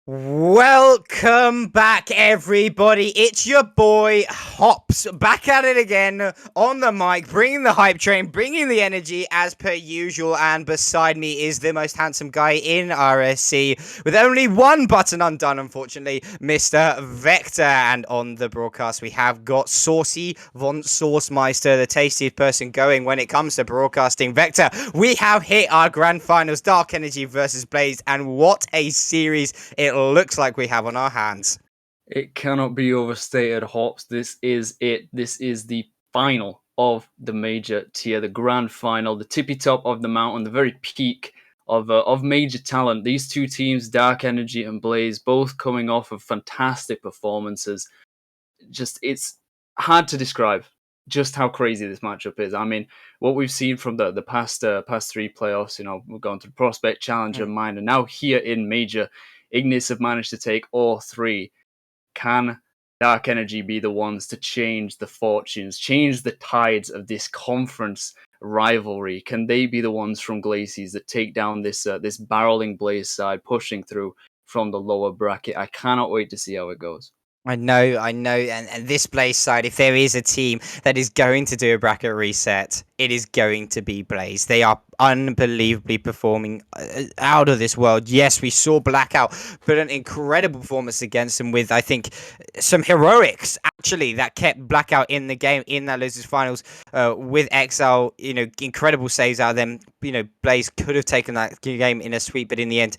Welcome back, everybody. It's your boy Hops back at it again on the mic, bringing the hype train, bringing the energy as per usual. And beside me is the most handsome guy in RSC with only one button undone, unfortunately, Mr. Vector. And on the broadcast, we have got Saucy von Saucemeister, the tastiest person going when it comes to broadcasting. Vector, we have hit our grand finals, Dark Energy versus Blaze, and what a series it looks like we have on our hands. It cannot be overstated, Hops. This is it. This is the final of the major tier, the grand final, the tippy top of the mountain, the very peak of major talent. These two teams, Dark Energy and Blaze, both coming off of fantastic performances. It's hard to describe just how crazy this matchup is. I mean, what we've seen from the past three playoffs, we're going through Prospect, Challenger, Minor, and now here in Major, Ignis have managed to take all three. Can Dark Energy be the ones to change the fortunes, change the tides of this conference rivalry? Can they be the ones from Glaciers that take down this barreling Blaze side, pushing through from the lower bracket? I cannot wait to see how it goes. I know, and this Blaze side, if there is a team that is going to do a bracket reset, it is going to be Blaze. They are unbelievably performing out of this world. Yes, we saw Blackout put an incredible performance against them with, I think, some heroics, actually, that kept Blackout in the game in that losers finals with Exile, incredible saves out of them. Blaze could have taken that game in a sweep, but in the end,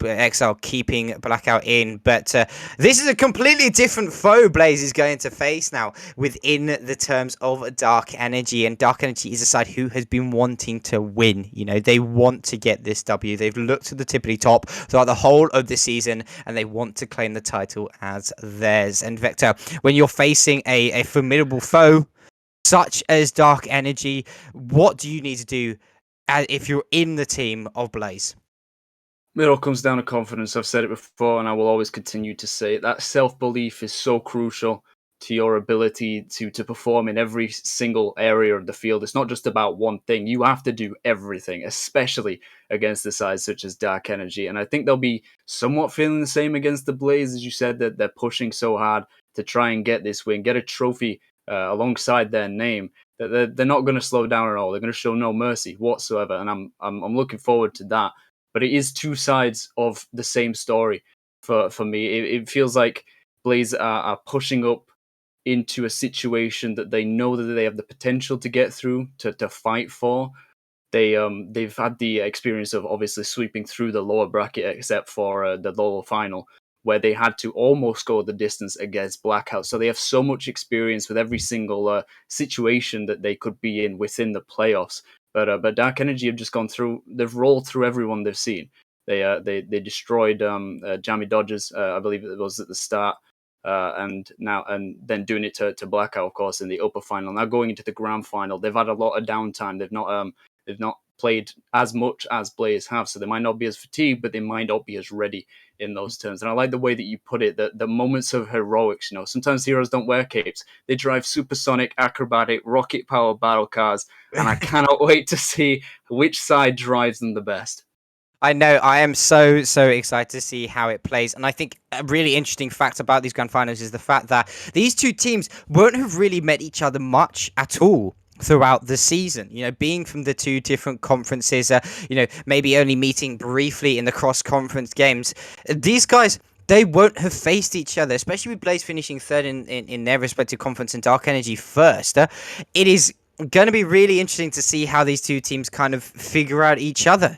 Exile keeping Blackout in. But this is a completely different foe Blaze is going to face now within the terms of Dark Energy. And Dark Energy is a side who has been wanting to win. They want to get this W. They've looked to the tippity top throughout the whole of the season, and they want to claim the title as theirs. And Vector, when you're facing a formidable foe such as Dark Energy, what do you need to do if you're in the team of Blaze? It all comes down to confidence. I've said it before, and I will always continue to say it. That self-belief is so crucial to your ability to perform in every single area of the field. It's not just about one thing. You have to do everything, especially against the sides such as Dark Energy. And I think they'll be somewhat feeling the same against the Blaze, as you said, that they're pushing so hard to try and get this win, get a trophy alongside their name. That they're not going to slow down at all. They're going to show no mercy whatsoever, and I'm looking forward to that. But it is two sides of the same story for me. It feels like Blaze are pushing up into a situation that they know that they have the potential to get through, to fight for. They've had the experience of obviously sweeping through the lower bracket, except for the lower final, where they had to almost go the distance against Blackout. So they have so much experience with every single situation that they could be in within the playoffs. But Dark Energy have just gone through. They've rolled through everyone they've seen. They destroyed Jammy Dodgers, I believe it was at the start, and then doing it to Blackout, of course, in the upper final. Now going into the grand final, they've had a lot of downtime. They've not played as much as Blaze have, so they might not be as fatigued, but they might not be as ready in those terms. And I like the way that you put it, that the moments of heroics, sometimes heroes don't wear capes. They drive supersonic, acrobatic, rocket-powered battle cars, and I cannot wait to see which side drives them the best. I know. I am so excited to see how it plays. And I think a really interesting fact about these grand finals is the fact that these two teams won't have really met each other much at all throughout the season, being from the two different conferences, maybe only meeting briefly in the cross-conference games. These guys, they won't have faced each other, especially with Blaze finishing third in their respective conference and Dark Energy first. It is going to be really interesting to see how these two teams kind of figure out each other.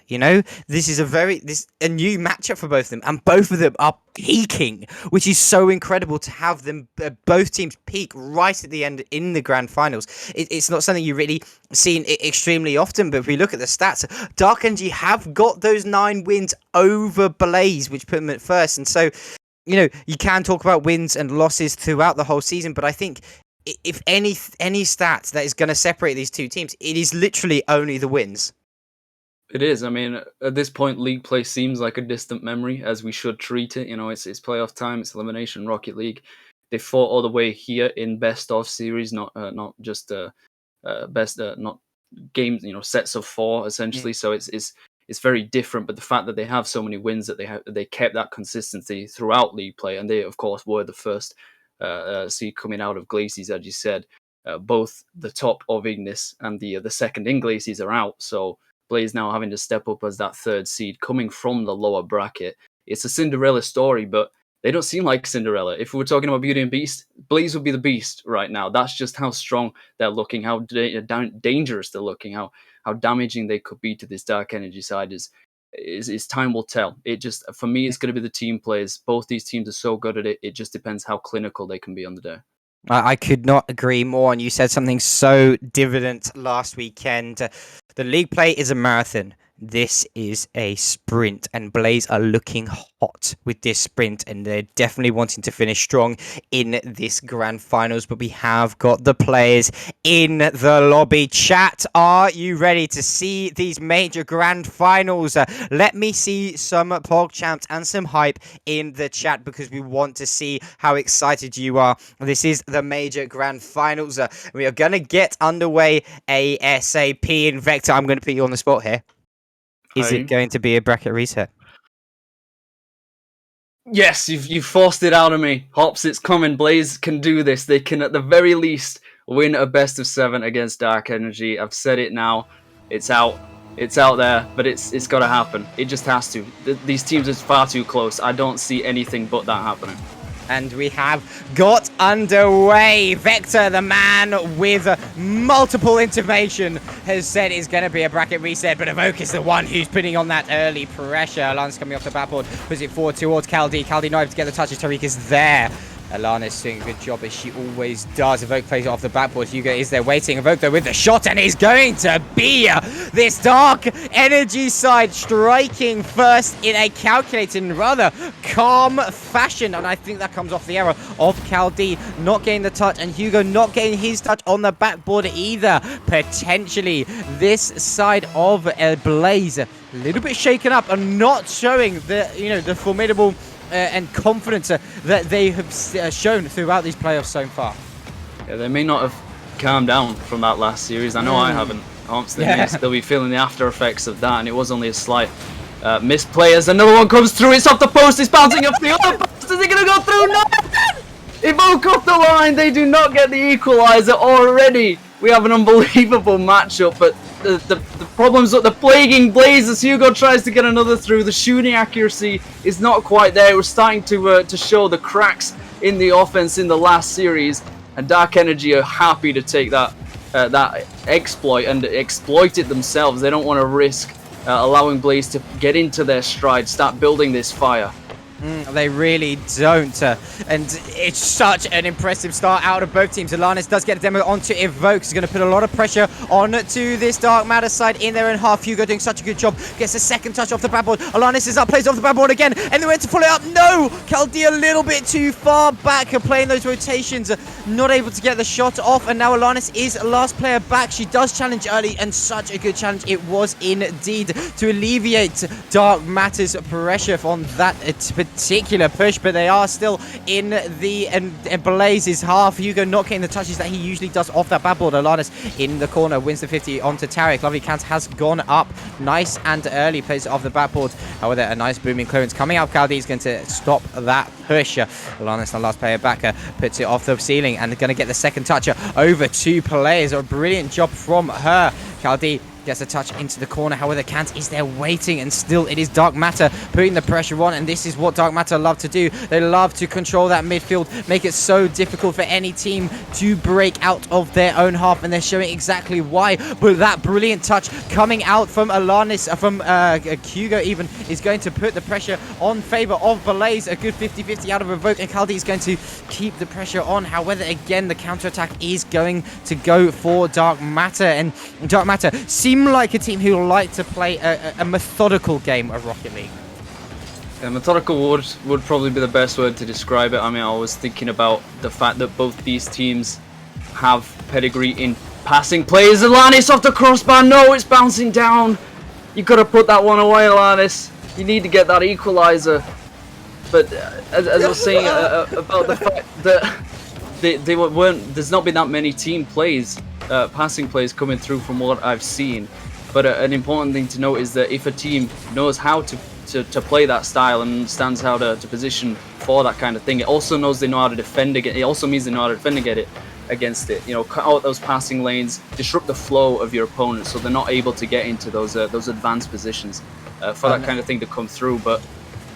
This is a new matchup for both of them, and both of them are peaking, which is so incredible to have them both teams peak right at the end in the grand finals. It's not something you really see extremely often, but if we look at the stats, Dark Energy have got those 9 wins over Blaze, which put them at first. And so you can talk about wins and losses throughout the whole season, but I think if any stat that is going to separate these two teams, it is literally only the wins. It is. I mean, at this point, league play seems like a distant memory, as we should treat it. It's playoff time, it's elimination, Rocket League. They fought all the way here in best of series, not just best not games, sets of 4 essentially. So it's it's very different. But the fact that they have so many wins, that they kept that consistency throughout league play, and they of course were the first seed coming out of Glaciers, as you said. Both the top of Ignis and the second in Glaciers are out, so Blaze now having to step up as that third seed coming from the lower bracket. It's a Cinderella story, but they don't seem like Cinderella. If we were talking about Beauty and Beast, Blaze would be the Beast right now. That's just how strong they're looking, how dangerous they're looking, how damaging they could be to this Dark Energy side. Is time will tell. It just, for me, it's going to be the team plays. Both these teams are so good at it. It just depends how clinical they can be on the day. I could not agree more. And you said something so dividend last weekend. The league play is a marathon. This is a sprint, and Blaze are looking hot with this sprint, and they're definitely wanting to finish strong in this grand finals. But we have got the players in the lobby. Chat, are you ready to see these major grand finals? Let me see some PogChamps and some hype in the chat, because we want to see how excited you are. This is the major grand finals. We are going to get underway ASAP. And Vector, I'm going to put you on the spot here. Is it going to be a bracket reset? Yes, you've forced it out of me. Hops, it's coming. Blaze can do this. They can, at the very least, win a best of 7 against Dark Energy. I've said it now. It's out. It's out there, but it's got to happen. It just has to. These teams are far too close. I don't see anything but that happening. And we have got underway. Vector, the man with multiple information, has said it's going to be a bracket reset, but Evoke is the one who's putting on that early pressure. Lance coming off the backboard, puts it forward towards Kaldi. Kaldi not able to get the touches. Tariq is there. Alana's doing a good job, as she always does. Evoke plays it off the backboard. Hugo is there waiting. Evoke, though, with the shot, and is going to be this Dark Energy side striking first in a calculated and rather calm fashion. And I think that comes off the error of Kaldi not getting the touch, and Hugo not getting his touch on the backboard either. Potentially, this side of Blaze a little bit shaken up and not showing the formidable and confidence that they have shown throughout these playoffs so far. Yeah, they may not have calmed down from that last series. I know I haven't. They may still be feeling the after effects of that, and it was only a slight missed play as another one comes through. It's off the post. It's bouncing off the other post. Is it going to go through? No! Evoke off the line. They do not get the equalizer already. We have an unbelievable matchup, but the problems with the plaguing Blaze as Hugo tries to get another through. The shooting accuracy is not quite there. We're starting to show the cracks in the offense in the last series, and Dark Energy are happy to take that exploit and exploit it themselves. They don't want to risk allowing Blaze to get into their stride, start building this fire. They really don't. And it's such an impressive start out of both teams. Alanis does get a demo onto Evoke. He's going to put a lot of pressure on to this Dark Matter side in their own half. Hugo doing such a good job. Gets a second touch off the backboard. Alanis is up, plays off the backboard again. And they went to follow it up. No! Kaldi a little bit too far back, playing those rotations. Not able to get the shot off. And now Alanis is last player back. She does challenge early, and such a good challenge it was indeed to alleviate Dark Matter's pressure on that particular push, but they are still in the Blaze's half. Hugo not getting the touches that he usually does off that backboard. Alanis in the corner wins the 50 onto Tarek. Lovely Kant has gone up nice and early, plays it off the backboard. However, a nice booming clearance coming out. Kaldi is going to stop that push. Alanis, the last player back, puts it off the ceiling and going to get the second touch over 2 players. A brilliant job from her. Kaldi gets a touch into the corner. However, Kant is there waiting, and still it is Dark Matter putting the pressure on, and this is what Dark Matter love to do. They love to control that midfield, make it so difficult for any team to break out of their own half, and they're showing exactly why. But that brilliant touch coming out from Alanis, from Hugo even, is going to put the pressure on favor of Blaze. A good 50-50 out of Evoke, and Kaldi is going to keep the pressure on. However, again, the counter-attack is going to go for Dark Matter, and Dark Matter seem like a team who like to play a methodical game of Rocket League. Yeah, methodical would probably be the best word to describe it. I mean, I was thinking about the fact that both these teams have pedigree in passing plays. Alanis off the crossbar. No, it's bouncing down. You got to put that one away, Alanis. You need to get that equalizer. But as I was saying about the fact that there's not been that many team plays, passing plays coming through from what I've seen. But an important thing to note is that if a team knows how to play that style and understands how to position for that kind of thing, it also knows they know how to defend against it. Also means they know how to defend against it. You know, cut out those passing lanes, disrupt the flow of your opponent, so they're not able to get into those advanced positions for that kind of thing to come through. But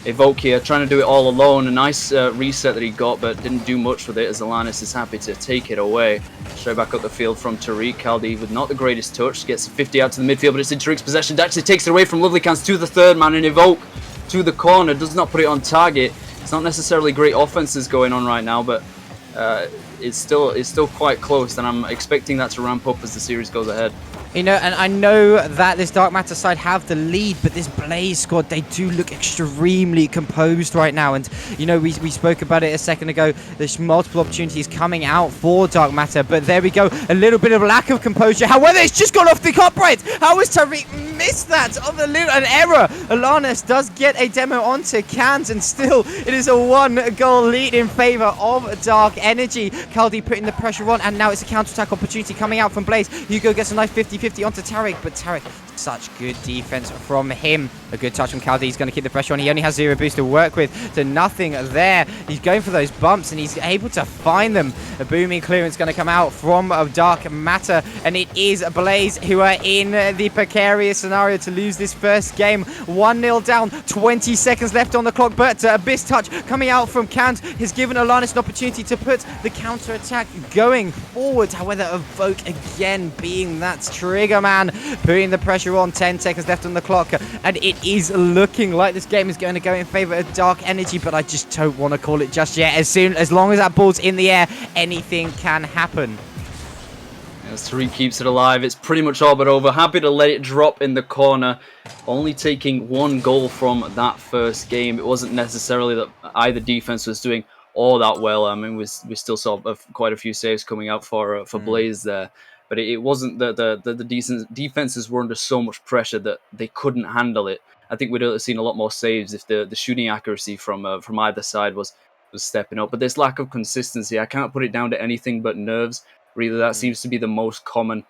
Evoke here trying to do it all alone. A nice reset that he got, but didn't do much with it, as Alanis is happy to take it away. Straight back up the field from Tariq. Kaldi with not the greatest touch. Gets 50 out to the midfield, but it's in Tariq's possession. Actually takes it away from Lovelycans to the third man, and Evoke to the corner. Does not put it on target. It's not necessarily great offenses going on right now, but it's still quite close, and I'm expecting that to ramp up as the series goes ahead. You know, and I know that this Dark Matter side have the lead, but this Blaze squad, they do look extremely composed right now. And, you know, we spoke about it a second ago. There's multiple opportunities coming out for Dark Matter, but there we go. A little bit of lack of composure. However, it's just gone off the upright. How has Tariq missed that? Of an error. Alanis does get a demo onto Cans, and still it is a 1-goal lead in favor of Dark Energy. Kaldi putting the pressure on, and now it's a counter-attack opportunity coming out from Blaze. Hugo gets a nice 50-50 onto Tariq, but Tariq, such good defense from him. A good touch from Kaldi. He's going to keep the pressure on. He only has 0 boost to work with, so nothing there. He's going for those bumps, and he's able to find them. A booming clearance going to come out from Dark Matter, and it is Blaze who are in the precarious scenario to lose this first game. 1-0 down, 20 seconds left on the clock, but Abyss touch coming out from Kant has given Alanis an opportunity to put the counter-attack going forward. However, Evoke again being that trigger man, putting the pressure on. 10 seconds left on the clock, and it is looking like this game is going to go in favor of Dark Energy, but I just don't want to call it just yet. As long as that ball's in the air, anything can happen. As Tariq keeps it alive, it's pretty much all but over. Happy to let it drop in the corner. Only taking 1 goal from that first game. It wasn't necessarily that either defense was doing all that well. I mean, we still saw quite a few saves coming out for Blaze there. But it wasn't that the decent defenses were under so much pressure that they couldn't handle it. I think we'd have seen a lot more saves if the shooting accuracy from either side was stepping up. But this lack of consistency, I can't put it down to anything but nerves. Really, that seems to be the most common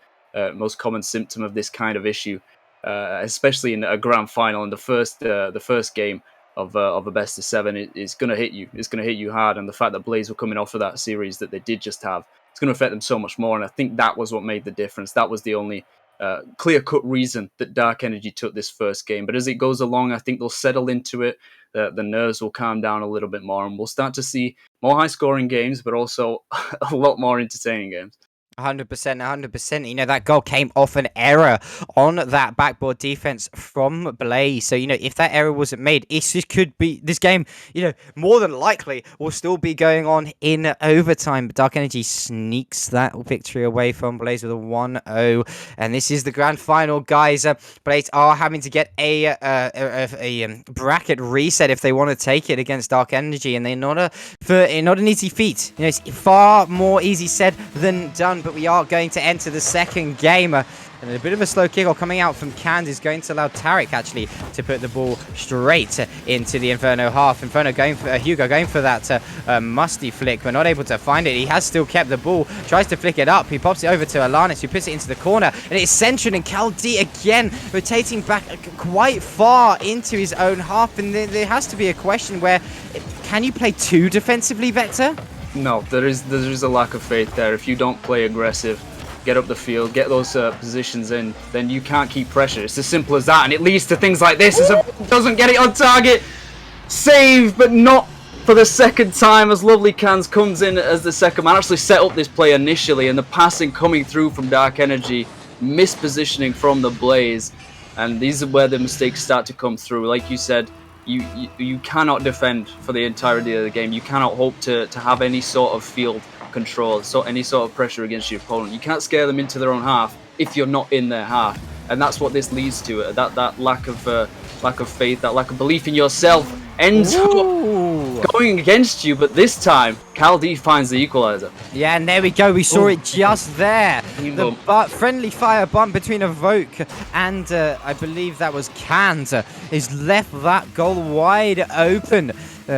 symptom of this kind of issue, especially in a grand final. In the first game of a best of 7, it's going to hit you. It's going to hit you hard, and the fact that Blaze were coming off of that series that they did just have, it's going to affect them so much more. And I think that was what made the difference. That was the only clear-cut reason that Dark Energy took this first game. But as it goes along, I think they'll settle into it. The nerves will calm down a little bit more, and we'll start to see more high-scoring games, but also a lot more entertaining games. 100%. You know, that goal came off an error on that backboard defense from Blaze. So, you know, if that error wasn't made, this game, you know, more than likely will still be going on in overtime. But Dark Energy sneaks that victory away from Blaze with a 1-0. And this is the grand final, guys. Blaze are having to get a bracket reset if they want to take it against Dark Energy. And they're not an easy feat. You know, it's far more easy said than done. But we are going to enter the second game. And a bit of a slow kickoff coming out from Cand is going to allow Tariq actually to put the ball straight into the Inferno half. Inferno going for Hugo going for that musty flick, but not able to find it. He has still kept the ball, tries to flick it up. He pops it over to Alanis, who puts it into the corner, and it's centered. And Kaldi again rotating back quite far into his own half. And there has to be a question where, can you play too defensively, Vector? No, there is a lack of faith there. If you don't play aggressive, get up the field, get those positions in, then you can't keep pressure. It's as simple as that, and it leads to things like this. As doesn't get it on target. Save, but not for the second time, as Lovelycans comes in as the second man. Actually set up this play initially, and the passing coming through from Dark Energy, mispositioning from the Blaze, and these are where the mistakes start to come through. Like you said, you cannot defend for the entirety of the game. You cannot hope to have any sort of field control, so any sort of pressure against your opponent. You can't scare them into their own half if you're not in their half, and that's what this leads to. That lack of faith, that lack of belief in yourself ends up going against you. But this time, Kaldi finds the equalizer. Yeah, and there we go. We saw it just there. The friendly fire bump between Evoke and I believe that was Cant is left that goal wide open.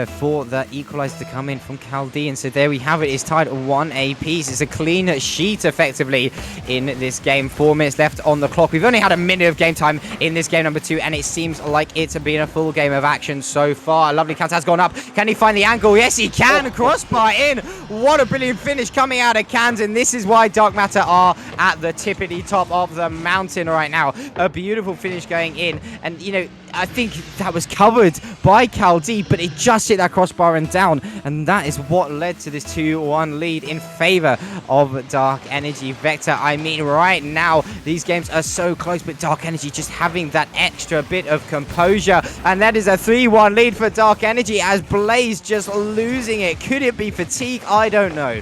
for the equalizer to come in from Caldi. And so there we have it. It's tied 1 apiece. It's a clean sheet effectively in this game. 4 minutes left on the clock. We've only had a minute of game time in this game number 2, and it seems like it's been a full game of action so far. A lovely counter has gone up. Can he find the angle? Yes, he can. Crossbar in. What a brilliant finish coming out of Cans, and this is why Dark Matter are at the tippity top of the mountain right now. A beautiful finish going in, and you know, I think that was covered by Caldi, but it just hit that crossbar and down, and that is what led to this 2-1 lead in favor of Dark Energy. Vector, I mean, right now, these games are so close, but Dark Energy just having that extra bit of composure, and that is a 3-1 lead for Dark Energy as Blaze just losing it. Could it be fatigue? I don't know.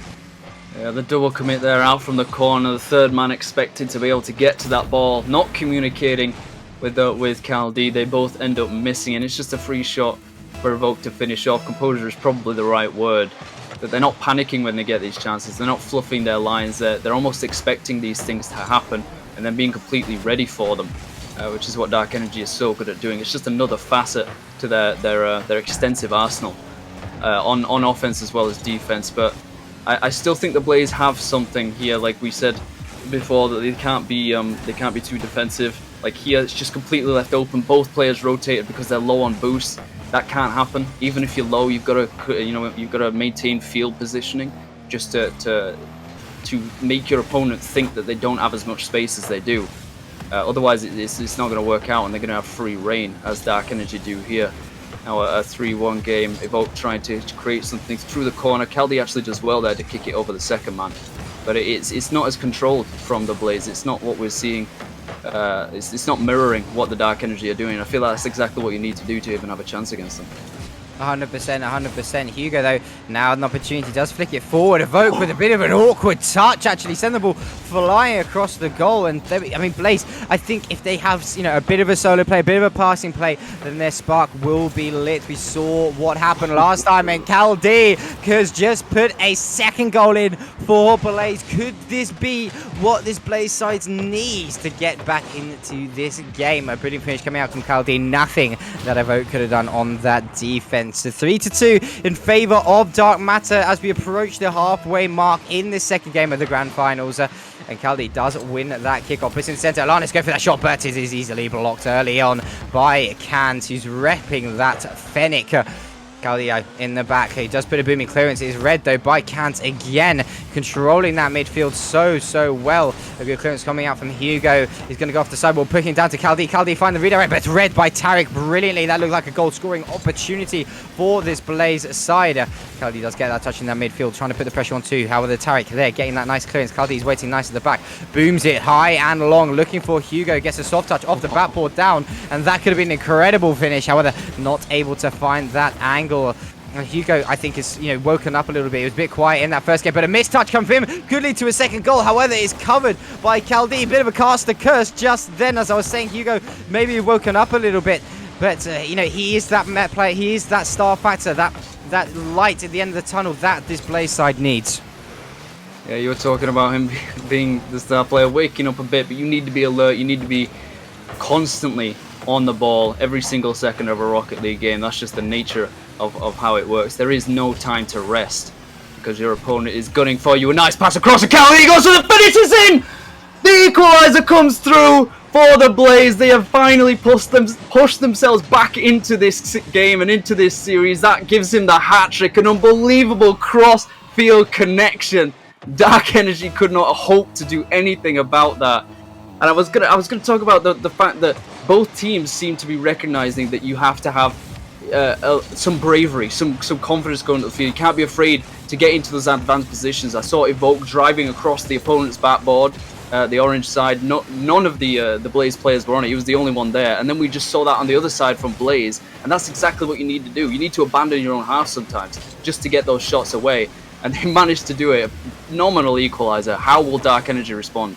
Yeah, the double commit there out from the corner. The third man expected to be able to get to that ball, not communicating with Caldi. They both end up missing, and it's just a free shot for Evoke to finish off. Composure is probably the right word. That they're not panicking when they get these chances. They're not fluffing their lines. They're almost expecting these things to happen and then being completely ready for them, which is what Dark Energy is so good at doing. It's just another facet to their extensive arsenal on offense as well as defense. But I still think the Blaze have something here, like we said before, that they can't be too defensive. Like here, it's just completely left open. Both players rotated because they're low on boost. That can't happen. Even if you're low, you've got to maintain field positioning just to make your opponent think that they don't have as much space as they do. Otherwise, it's not going to work out, and they're going to have free reign as Dark Energy do here. Now a 3-1 game. Evoke trying to create something through the corner. Caldi actually does well there to kick it over the second man, but it's not as controlled from the Blaze. It's not what we're seeing. It's not mirroring what the Dark Energy are doing. I feel like that's exactly what you need to do to even have a chance against them. 100%. Hugo, though, now an opportunity, does flick it forward. Evoke with a bit of an awkward touch, actually. Send the ball flying across the goal. And, I mean, Blaze, I think if they have, you know, a bit of a solo play, a bit of a passing play, then their spark will be lit. We saw what happened last time, and Caldi has just put a second goal in for Blaze. Could this be what this Blaze side needs to get back into this game? A brilliant finish coming out from Caldi. Nothing that Evoke could have done on that defense. So 3-2 in favor of Dark Matter as we approach the halfway mark in this second game of the grand finals. And Caldi does win that kickoff. Puts in center. Alanis go for that shot, but it is easily blocked early on by Kant, who's repping that Fennec. Caldi in the back. He does put a booming clearance. It is read though by Kant again, controlling that midfield so well. A good clearance coming out from Hugo. He's going to go off the sideboard, pushing down to Caldi. Caldi find the redirect, but it's read by Tarek brilliantly. That looked like a goal scoring opportunity for this Blaze side. Caldi does get that touch in that midfield, trying to put the pressure on too. However, Tarek there getting that nice clearance. Caldi is waiting nice at the back. Booms it high and long, looking for Hugo. Gets a soft touch off the backboard down, and that could have been an incredible finish. However, not able to find that angle. And Hugo, I think, is woken up a little bit. He was a bit quiet in that first game, but a missed touch come from him could lead to a second goal. However, it's covered by Caldi. Bit of a caster curse just then, as I was saying. Hugo maybe woken up a little bit, but he is that Met player. He is that star factor, that light at the end of the tunnel that this Blaze side needs. Yeah, you were talking about him being the star player, waking up a bit, but you need to be alert. You need to be constantly on the ball every single second of a Rocket League game. That's just the nature of how it works. There is no time to rest because your opponent is gunning for you. A nice pass across the counter. He goes to the finish. Is in. The equalizer comes through for the Blaze. They have finally pushed themselves back into this game and into this series. That gives him the hat trick. An unbelievable cross-field connection. Dark Energy could not hope to do anything about that. And I was gonna talk about the fact that both teams seem to be recognizing that you have to have some bravery, some confidence going to the field. You can't be afraid to get into those advanced positions. I saw Evoke driving across the opponent's backboard, the orange side. None of the Blaze players were on it. He was the only one there. And then we just saw that on the other side from Blaze. And that's exactly what you need to do. You need to abandon your own half sometimes just to get those shots away. And they managed to do it. A phenomenal equalizer. How will Dark Energy respond?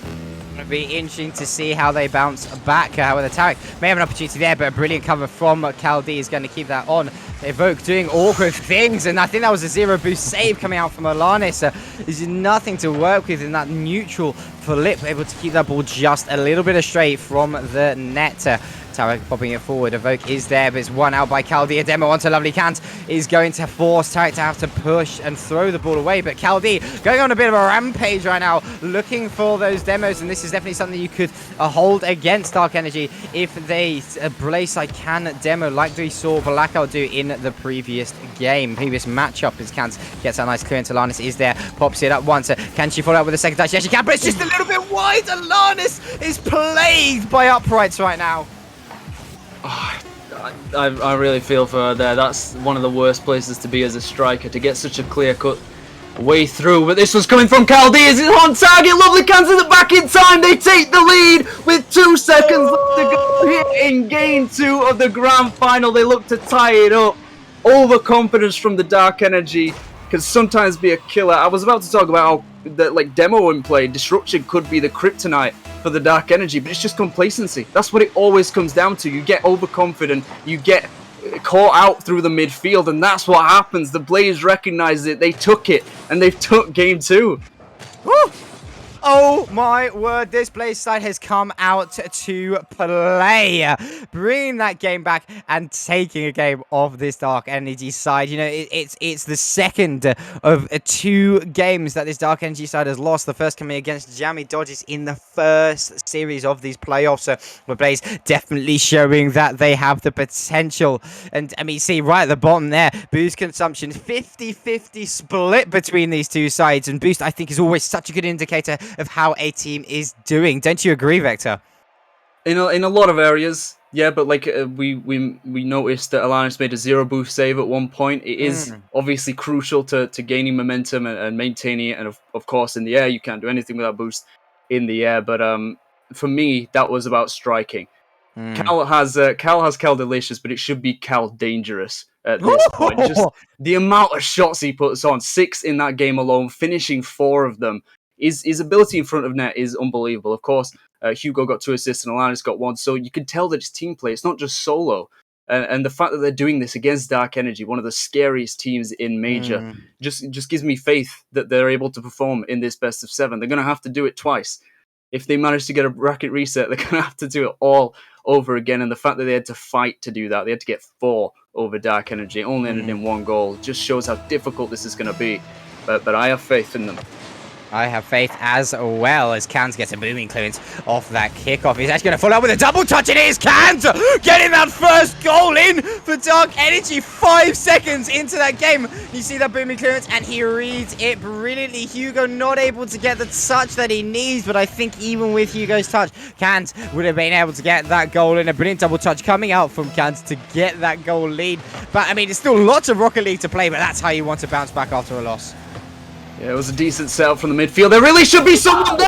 It'll be interesting to see how they bounce back. However, Tarek may have an opportunity there, but a brilliant cover from Caldi is going to keep that on. Evoke doing awkward things, and I think that was a zero boost save coming out from Alanis. There's nothing to work with in that neutral flip, able to keep that ball just a little bit astray from the net. Tarek popping it forward. Evoke is there, but it's one out by Caldi. Demo onto Lovely Cant is going to force Tarek to have to push and throw the ball away. But Caldi going on a bit of a rampage right now, looking for those demos. And this is definitely something you could hold against Dark Energy if they Blaze I can demo like we saw Blackout do in the previous matchup. As Cant gets that nice clearance. Alanis is there, pops it up once. Can she follow up with a second touch? Yes, she can, but it's just a little bit wide. Alanis is plagued by uprights right now. Oh, I really feel for her there. That's one of the worst places to be as a striker, to get such a clear-cut way through. But this was coming from Caldi. Is it on target? Lovely Cans in the back in time. They take the lead with 2 seconds left to go here in game 2 of the grand final. They look to tie it up. Overconfidence from the Dark Energy can sometimes be a killer. I was about to talk about how like demo and play disruption could be the kryptonite for the Dark Energy, but it's just complacency. That's what it always comes down to. You get overconfident, you get caught out through the midfield, and that's what happens. The Blaze recognized it, they took it, and they've took game 2. Woo! Oh my word, this Blaze side has come out to play, bringing that game back and taking a game off this Dark Energy side. You know, it's the second of 2 games that this Dark Energy side has lost. The first coming against Jammy Dodges in the first series of these playoffs. So the Blaze definitely showing that they have the potential. And I mean, see right at the bottom there, boost consumption 50-50 split between these 2 sides. And boost, I think, is always such a good indicator of how a team is doing. Don't you agree, Vector? In a lot of areas, yeah, but like we noticed that Alanis made a 0 boost save at one point. It is obviously crucial to gaining momentum and maintaining it, and of course in the air you can't do anything without boost in the air. But for me, that was about striking. Cal has Cal Delicious, but it should be Cal Dangerous at this point. Just the amount of shots he puts on, 6 in that game alone, finishing 4 of them. His ability in front of net is unbelievable. Of course, Hugo got 2 assists and Alanis got 1, so you can tell that it's team play. It's not just solo. And the fact that they're doing this against Dark Energy, one of the scariest teams in Major, just gives me faith that they're able to perform in this best of 7. They're going to have to do it twice. If they manage to get a bracket reset, they're going to have to do it all over again. And the fact that they had to fight to do that, they had to get 4 over Dark Energy, it only ended in 1 goal, just shows how difficult this is going to be. But I have faith in them. I have faith as well, as Cans gets a booming clearance off that kickoff. He's actually going to follow up with a double touch. It is Cans getting that first goal in for Dark Energy 5 seconds into that game. You see that booming clearance, and he reads it brilliantly. Hugo not able to get the touch that he needs, but I think even with Hugo's touch, Cans would have been able to get that goal in. A brilliant double touch coming out from Cans to get that goal lead. But, I mean, it's still lots of Rocket League to play, but that's how you want to bounce back after a loss. Yeah, it was a decent setup from the midfield. There really should be someone there.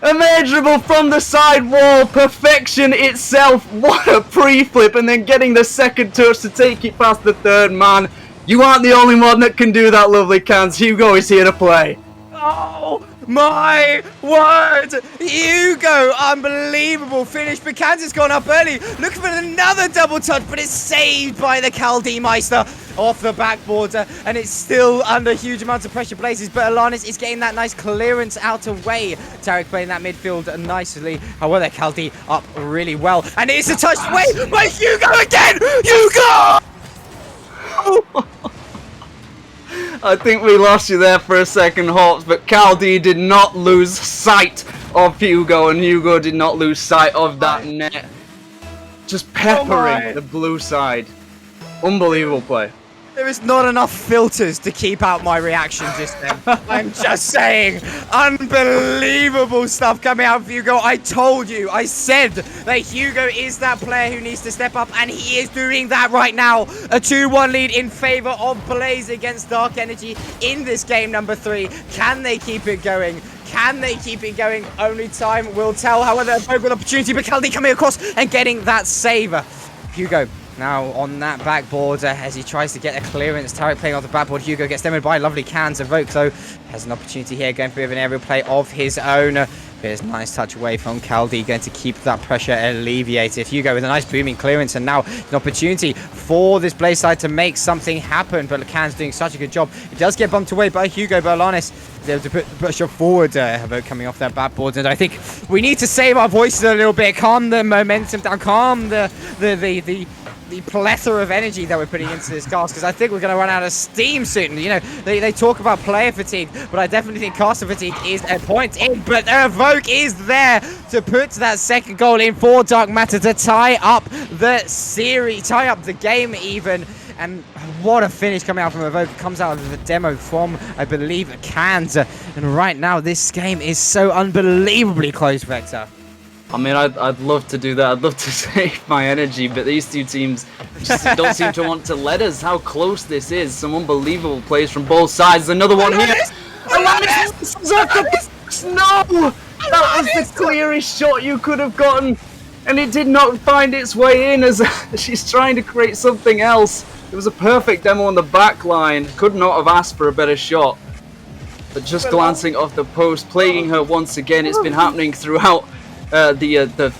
Immeasurable from the side wall. Perfection itself. What a pre-flip. And then getting the second touch to take it past the third man. You aren't the only one that can do that, Lovely Cans. Hugo is here to play. Oh my word! Hugo, unbelievable finish. But Kansas gone up early, looking for another double touch, but it's saved by the Caldi Meister off the backboard, and it's still under huge amounts of pressure places. But Alanis is getting that nice clearance out away. Tarek playing that midfield nicely. However, Caldi up really well, and it's a touch away by Hugo again. Hugo! I think we lost you there for a second, Hawks, but Caldi did not lose sight of Hugo, and Hugo did not lose sight of that net. Just peppering the blue side. Unbelievable play. There is not enough filters to keep out my reaction just then. I'm just saying, unbelievable stuff coming out of Hugo. I told you, I said that Hugo is that player who needs to step up, and he is doing that right now. A 2-1 lead in favor of Blaze against Dark Energy in this game number 3. Can they keep it going? Can they keep it going? Only time will tell. However, a very good opportunity, but Caldi coming across and getting that save. Hugo now on that backboard as he tries to get a clearance. Tarek playing off the backboard. Hugo gets demoed by Lovely Cans. Evoke, though, has an opportunity here going for a bit of an aerial play of his own. There's a nice touch away from Caldi, going to keep that pressure alleviated. Hugo with a nice booming clearance, and now an opportunity for this play side to make something happen. But Lacan's doing such a good job. It does get bumped away by Hugo, but Alanis is able to put the pressure forward. Havoc coming off that backboard, and I think we need to save our voices a little bit, calm the momentum down, calm the plethora of energy that we're putting into this cast, because I think we're going to run out of steam soon. You know, they talk about player fatigue, but I definitely think caster fatigue is a point in. But Evoke is there to put that second goal in for Dark Matter to tie up the series, tie up the game even. And what a finish coming out from Evoke. It comes out of the demo from, I believe, Cans. And right now, this game is so unbelievably close, Vector. I mean, I'd love to do that. I'd love to save my energy, but these two teams just don't seem to want to let us. How close this is. Some unbelievable plays from both sides. Another one here. No! That was the clearest shot you could have gotten, and it did not find its way in as she's trying to create something else. It was a perfect demo on the back line. Could not have asked for a better shot. But just glancing off the post, plaguing her once again. It's been happening throughout the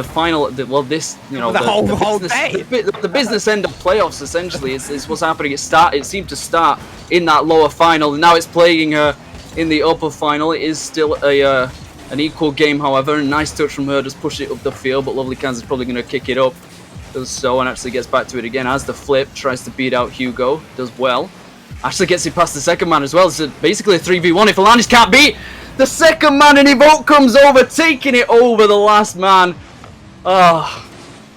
final, well, this, you know, the whole day. The business end of playoffs essentially is what's happening. It seemed to start in that lower final, and now it's plaguing her in the upper final. It is still an equal game, however. A nice touch from her, just push it up the field, but Lovely Kansas is probably going to kick it up. Does so, and actually gets back to it again as the flip, tries to beat out Hugo, does well. Actually gets it past the second man as well. It's basically a 3v1 if Alanis can't beat the second man, and Evoke comes over, taking it over the last man. Oh,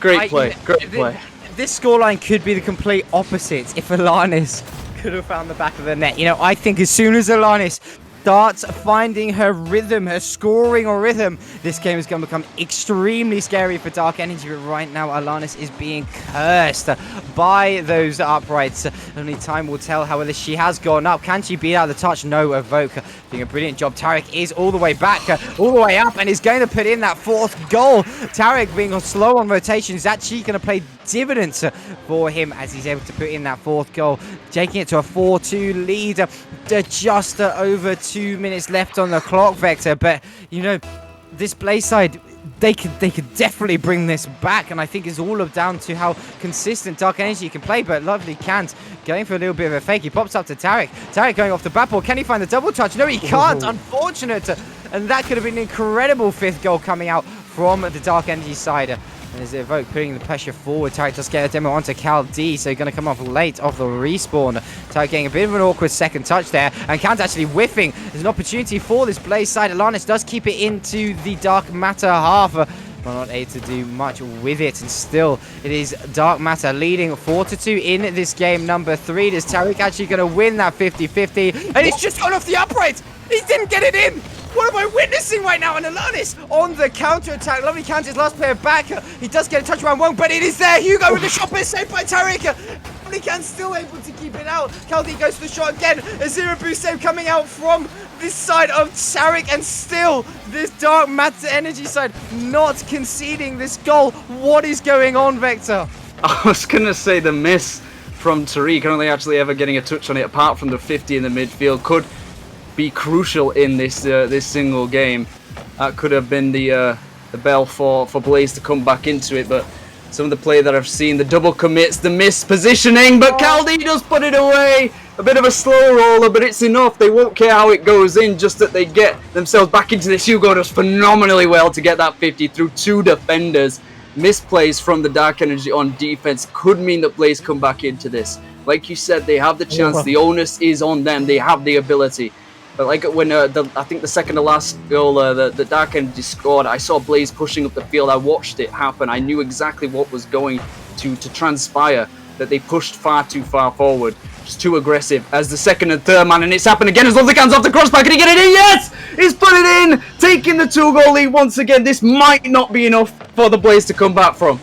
great play, great play. This scoreline could be the complete opposite if Alanis could have found the back of the net. You know, I think as soon as Alanis starts finding her rhythm, her scoring or rhythm, this game is going to become extremely scary for Dark Energy. But right now, Alanis is being cursed by those uprights. Only time will tell. However, she has gone up. Can she beat out the touch? No. Evoke doing a brilliant job. Tarek is all the way back, all the way up, and is going to put in that fourth goal. Tarek, being slow on rotation, is actually going to play dividends for him as he's able to put in that fourth goal, taking it to a 4-2 lead. Just over 2 minutes left on the clock, Vector. But you know, this play side, they could definitely bring this back, and I think it's all down to how consistent Dark Energy can play. But Lovely Kant going for a little bit of a fake. He pops up to Tarek. Tarek going off the backboard. Can he find the double touch? No, he can't. Unfortunate. And that could have been an incredible fifth goal coming out from the Dark Energy side. And as Evoke putting the pressure forward, Tarek just get a demo onto Cal D, so going to come off late off the respawn. Tarek getting a bit of an awkward second touch there, and Kant actually whiffing. There's an opportunity for this Blaze side. Alanis does keep it into the Dark Matter half, but not able to do much with it, and still it is Dark Matter leading 4-2 in this game number 3. Is Tarek actually going to win that 50-50? And he's just gone off the upright! He didn't get it in! What am I witnessing right now? And Alanis on the counter-attack. Lovely Kansas, last player back. He does get a touch around one, but it is there. Hugo with the shot, but saved by Tarek. Lovely Kansas still able to keep it out. Caldi goes for the shot again. A zero boost save coming out from this side of Tarek, and still this Dark Matter Energy side not conceding this goal. What is going on, Vector? I was going to say the miss from Tariq, only actually ever getting a touch on it apart from the 50 in the midfield, could be crucial in this this single game. That could have been the bell for Blaze to come back into it, but some of the play that I've seen, the double commits, the miss positioning, but Caldi does put it away. A bit of a slow roller, but it's enough. They won't care how it goes in, just that they get themselves back into this. Hugo does phenomenally well to get that 50 through two defenders. Misplays from the Dark Energy on defense could mean that Blaze come back into this. Like you said, they have the chance. The onus is on them. They have the ability. But like when I think the second to last goal, the Dark Energy scored, I saw Blaze pushing up the field. I watched it happen. I knew exactly what was going to transpire, that they pushed far too far forward, just too aggressive as the second and third man, and it's happened again as Lovely Can's off the crossbar. Can he get it in? Yes! He's put it in, taking the 2-goal lead once again. This might not be enough for the Blaze to come back from.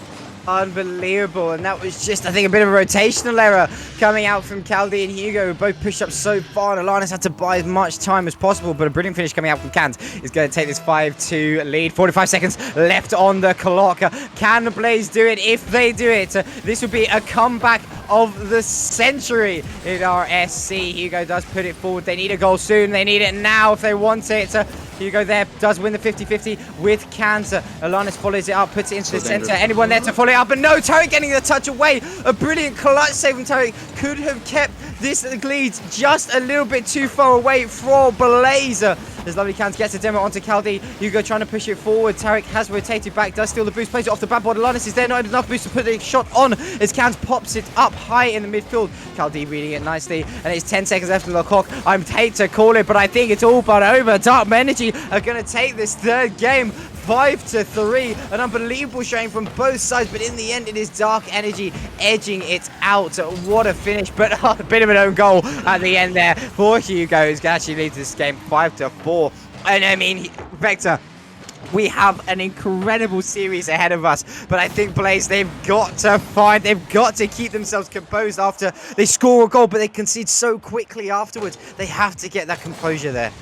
Unbelievable, and that was just, I think, a bit of a rotational error coming out from Caldi and Hugo, who both pushed up so far, and Alanis had to buy as much time as possible, but a brilliant finish coming out from Kant is going to take this 5-2 lead. 45 seconds left on the clock. Can Blaze do it? If they do it, this would be a comeback of the century in RSC. Hugo does put it forward. They need a goal soon. They need it now if they want it. Hugo there does win the 50-50 with Cancer. Alanis follows it up, puts it into the center. Anyone there to follow it up? But no, Tariq getting the touch away. A brilliant clutch save from Tariq. Could have kept this lead just a little bit too far away for Blazer. There's lovely Cans, gets a demo onto Caldi. Hugo trying to push it forward. Tariq has rotated back, does steal the boost, plays it off the backboard. Alanis is there, not enough boost to put the shot on as Cans pops it up high in the midfield. Caldi reading it nicely, and it's 10 seconds left on the clock. I hate to call it, but I think it's all but over. Dark Energy are going to take this third game 5-3. An unbelievable showing from both sides, but in the end it is Dark Energy edging it out. What a finish, but a bit of an own goal at the end there for Hugo, who's going to actually lead this game 5-4. And I mean, Vector, we have an incredible series ahead of us, but I think Blaze, they've got to keep themselves composed after they score a goal, but they concede so quickly afterwards. They have to get that composure there.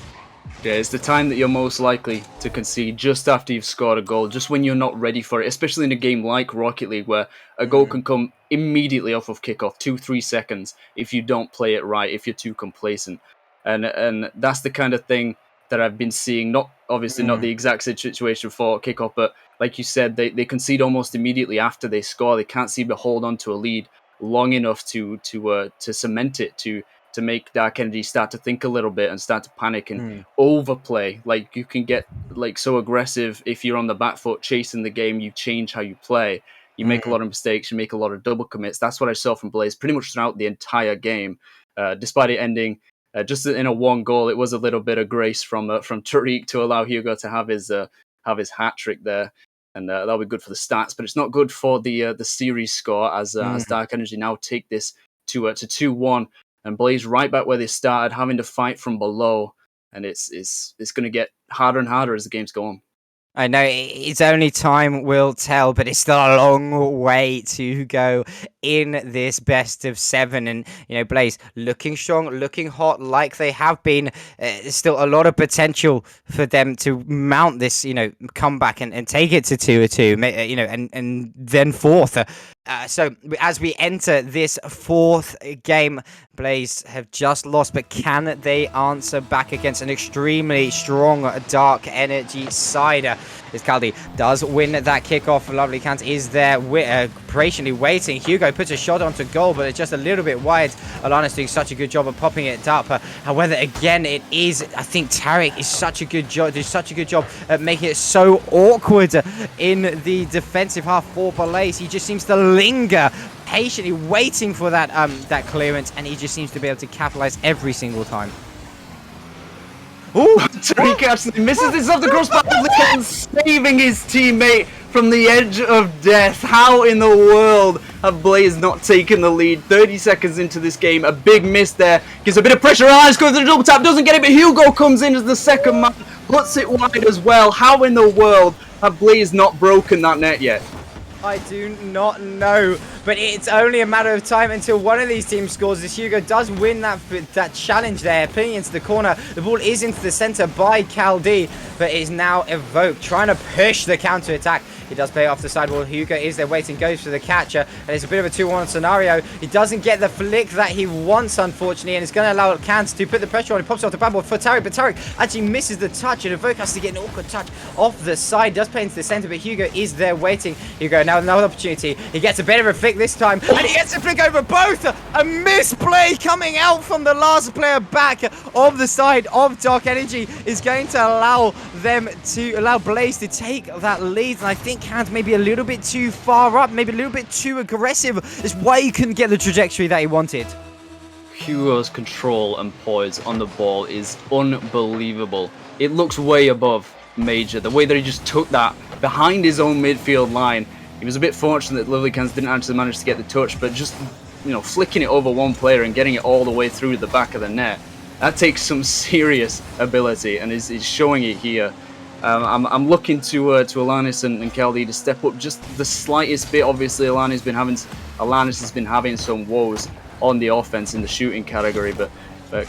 Yeah, it's the time that you're most likely to concede, just after you've scored a goal, just when you're not ready for it, especially in a game like Rocket League where a goal can come immediately off of kickoff, 2-3 seconds, if you don't play it right, if you're too complacent. And that's the kind of thing that I've been seeing, not the exact situation for kickoff, but like you said, they concede almost immediately after they score. They can't seem to hold on to a lead long enough to cement it, to make Dark Energy start to think a little bit and start to panic and overplay. Like, you can get like so aggressive if you're on the back foot chasing the game. You change how you play. You make a lot of mistakes. You make a lot of double commits. That's what I saw from Blaze pretty much throughout the entire game. Despite it ending just in a one goal, it was a little bit of grace from Tariq to allow Hugo to have his hat trick there. And that'll be good for the stats, but it's not good for the series score as Dark Energy now take this to 2-1. And Blaze right back where they started, having to fight from below, and it's going to get harder and harder as the games go on. I know it's only time will tell, but it's still a long way to go in this best of 7. And, you know, Blaze looking strong, looking hot like they have been. There's still a lot of potential for them to mount this, you know, comeback and take it to 2-2, you know, and then fourth. So as we enter this fourth game, Blaze have just lost, but can they answer back against an extremely strong Dark Energy side? As Caldi does win that kickoff, lovely Cant is there patiently waiting. Hugo puts a shot onto goal, but it's just a little bit wide. Alana's doing such a good job of popping it up. However, again, it is, I think Tariq is such a good job at making it so awkward in the defensive half for Blaze. He just seems to linger, patiently waiting for that clearance, and he just seems to be able to capitalize every single time. Ooh, Tariq actually misses this off the crossbar, saving his teammate from the edge of death. How in the world have Blaze not taken the lead? 30 seconds into this game, a big miss there. Gives a bit of pressure. Eyes goes to the double tap, doesn't get it, but Hugo comes in as the second man, puts it wide as well. How in the world have Blaze not broken that net yet? I do not know, but it's only a matter of time until one of these teams scores. As Hugo does win that challenge there, putting it into the corner. The ball is into the center by Caldi, but is now evoked, trying to push the counter attack. He does play off the sidewall. Hugo is there waiting, goes for the catcher, and it's a bit of a 2-1 scenario. He doesn't get the flick that he wants, unfortunately, and it's going to allow Cans to put the pressure on. He pops it off the backboard for Tariq, but Tariq actually misses the touch, and Evoke has to get an awkward touch off the side. Does play into the center, but Hugo is there waiting. Hugo now another opportunity. He gets a bit of a flick this time, and he gets a flick over both. A misplay coming out from the last player back of the side of Dark Energy is going to allow Blaze to take that lead, and I think Cans maybe a little bit too far up, maybe a little bit too aggressive. Is why he couldn't get the trajectory that he wanted. Hugo's control and poise on the ball is unbelievable. It looks way above Major. The way that he just took that behind his own midfield line. He was a bit fortunate that Lovely Cans didn't actually manage to get the touch, but just, you know, flicking it over one player and getting it all the way through the back of the net. That takes some serious ability, and is showing it here. I'm looking to Alanis and Caldi to step up just the slightest bit. Obviously, Alanis has been having some woes on the offense in the shooting category, but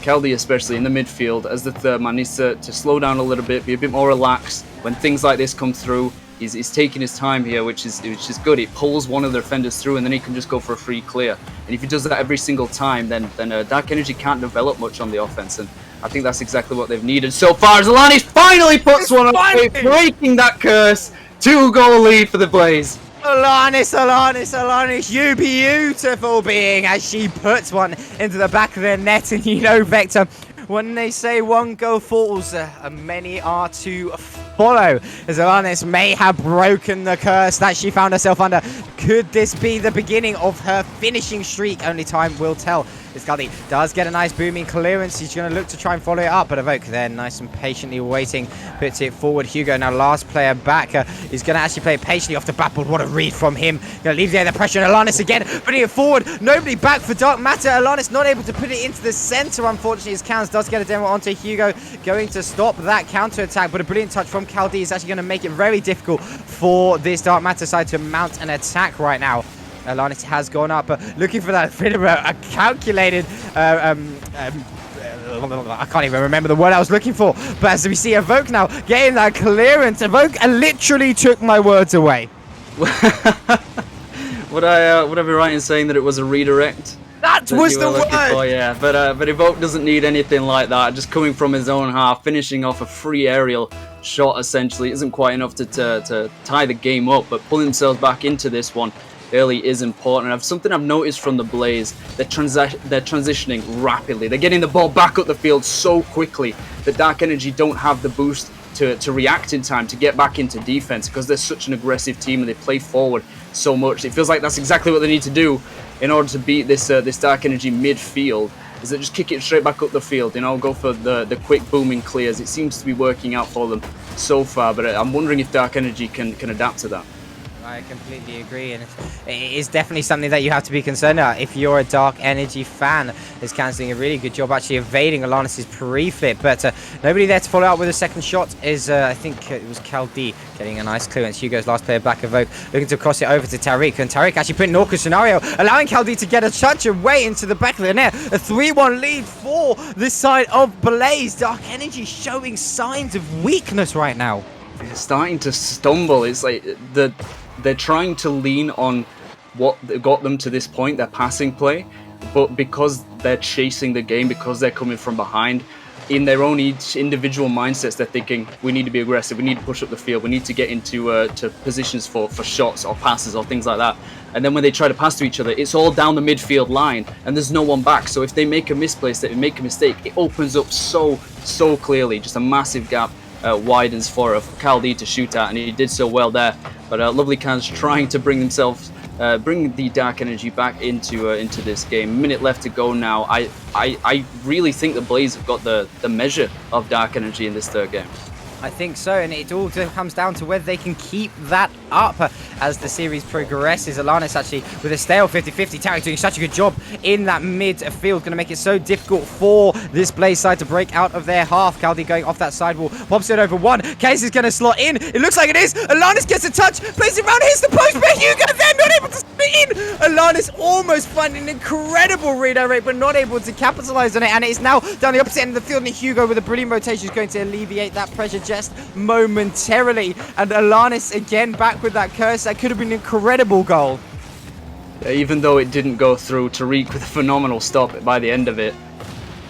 Caldi, especially in the midfield, as the third man, needs to slow down a little bit, be a bit more relaxed when things like this come through. He's taking his time here, which is good. It pulls one of the defenders through, and then he can just go for a free clear. And if he does that every single time, then Dark Energy can't develop much on the offense. And I think that's exactly what they've needed so far. As Alanis finally puts one away, breaking that curse. 2-goal lead for the Blaze. Alanis, you beautiful being, as she puts one into the back of the net. And you know, Vector, when they say one goal falls, many are to follow, as Alanis may have broken the curse that she found herself under. Could this be the beginning of her finishing streak? Only time will tell. Scully does get a nice booming clearance. He's going to look to try and follow it up, but Evoke there, nice and patiently waiting, puts it forward. Hugo, now last player back, is going to actually play it patiently off the bat, but what a read from him. Going to leave the pressure, and Alanis again, putting it forward. Nobody back for Dark Matter. Alanis not able to put it into the center, unfortunately, as Cans does get a demo onto Hugo, going to stop that counter attack, but a brilliant touch from Caldi is actually going to make it very difficult for this Dark Matter side to mount an attack right now. Alanis has gone up, looking for that bit of a calculated, I can't even remember the word I was looking for, but as we see Evoke now getting that clearance, Evoke literally took my words away. Would I be right in saying that it was a redirect? That was the word! Oh yeah, but Evoke doesn't need anything like that, just coming from his own half, finishing off a free aerial shot essentially, isn't quite enough to tie the game up, but pulling themselves back into this one early is important. Something I've noticed from the Blaze, they're transitioning rapidly. They're getting the ball back up the field so quickly that Dark Energy don't have the boost to react in time to get back into defense, because they're such an aggressive team and they play forward so much. It feels like that's exactly what they need to do in order to beat this Dark Energy midfield, is that just kick it straight back up the field, you know, go for the quick booming clears. It seems to be working out for them so far, but I'm wondering if Dark Energy can adapt to that. I completely agree, and it is definitely something that you have to be concerned about if you're a Dark Energy fan. Is Can's doing a really good job actually evading Alanis' pre-flip, but nobody there to follow up with a second shot. Is I think it was Caldi getting a nice clearance. Hugo's last player back, Evoke looking to cross it over to Tariq, and Tariq actually putting an awkward scenario, allowing Caldi to get a touch away into the back of the net. A 3-1 lead for this side of Blaze. Dark Energy showing signs of weakness right now. They're starting to stumble. It's like they're trying to lean on what got them to this point, their passing play, but because they're chasing the game, because they're coming from behind, in their own each individual mindsets, they're thinking, we need to be aggressive, we need to push up the field, we need to get into to positions for shots or passes or things like that. And then when they try to pass to each other, it's all down the midfield line and there's no one back. So if they make a misplace, they make a mistake, it opens up so clearly, just a massive gap. Widens for Caldi to shoot at, and he did so well there. But Lovely Cans trying to bring themselves, bring the Dark Energy back into this game. Minute left to go now. I really think the Blaze have got the measure of Dark Energy in this third game. I think so, and it all comes down to whether they can keep that up as the series progresses. Alanis actually with a stale 50-50. Tariq doing such a good job in that midfield, going to make it so difficult for this Blaze side to break out of their half. Caldi going off that sidewall, pops it over one. Case is going to slot in. It looks like it is. Alanis gets a touch, plays it around, hits the post, but Hugo then not able to spit in. Alanis almost finding an incredible redirect, but not able to capitalize on it, and it's now down the opposite end of the field, and Hugo with a brilliant rotation is going to alleviate that pressure just momentarily. And Alanis again back with that curse. That could have been an incredible goal. Yeah, even though it didn't go through, Tariq with a phenomenal stop by the end of it.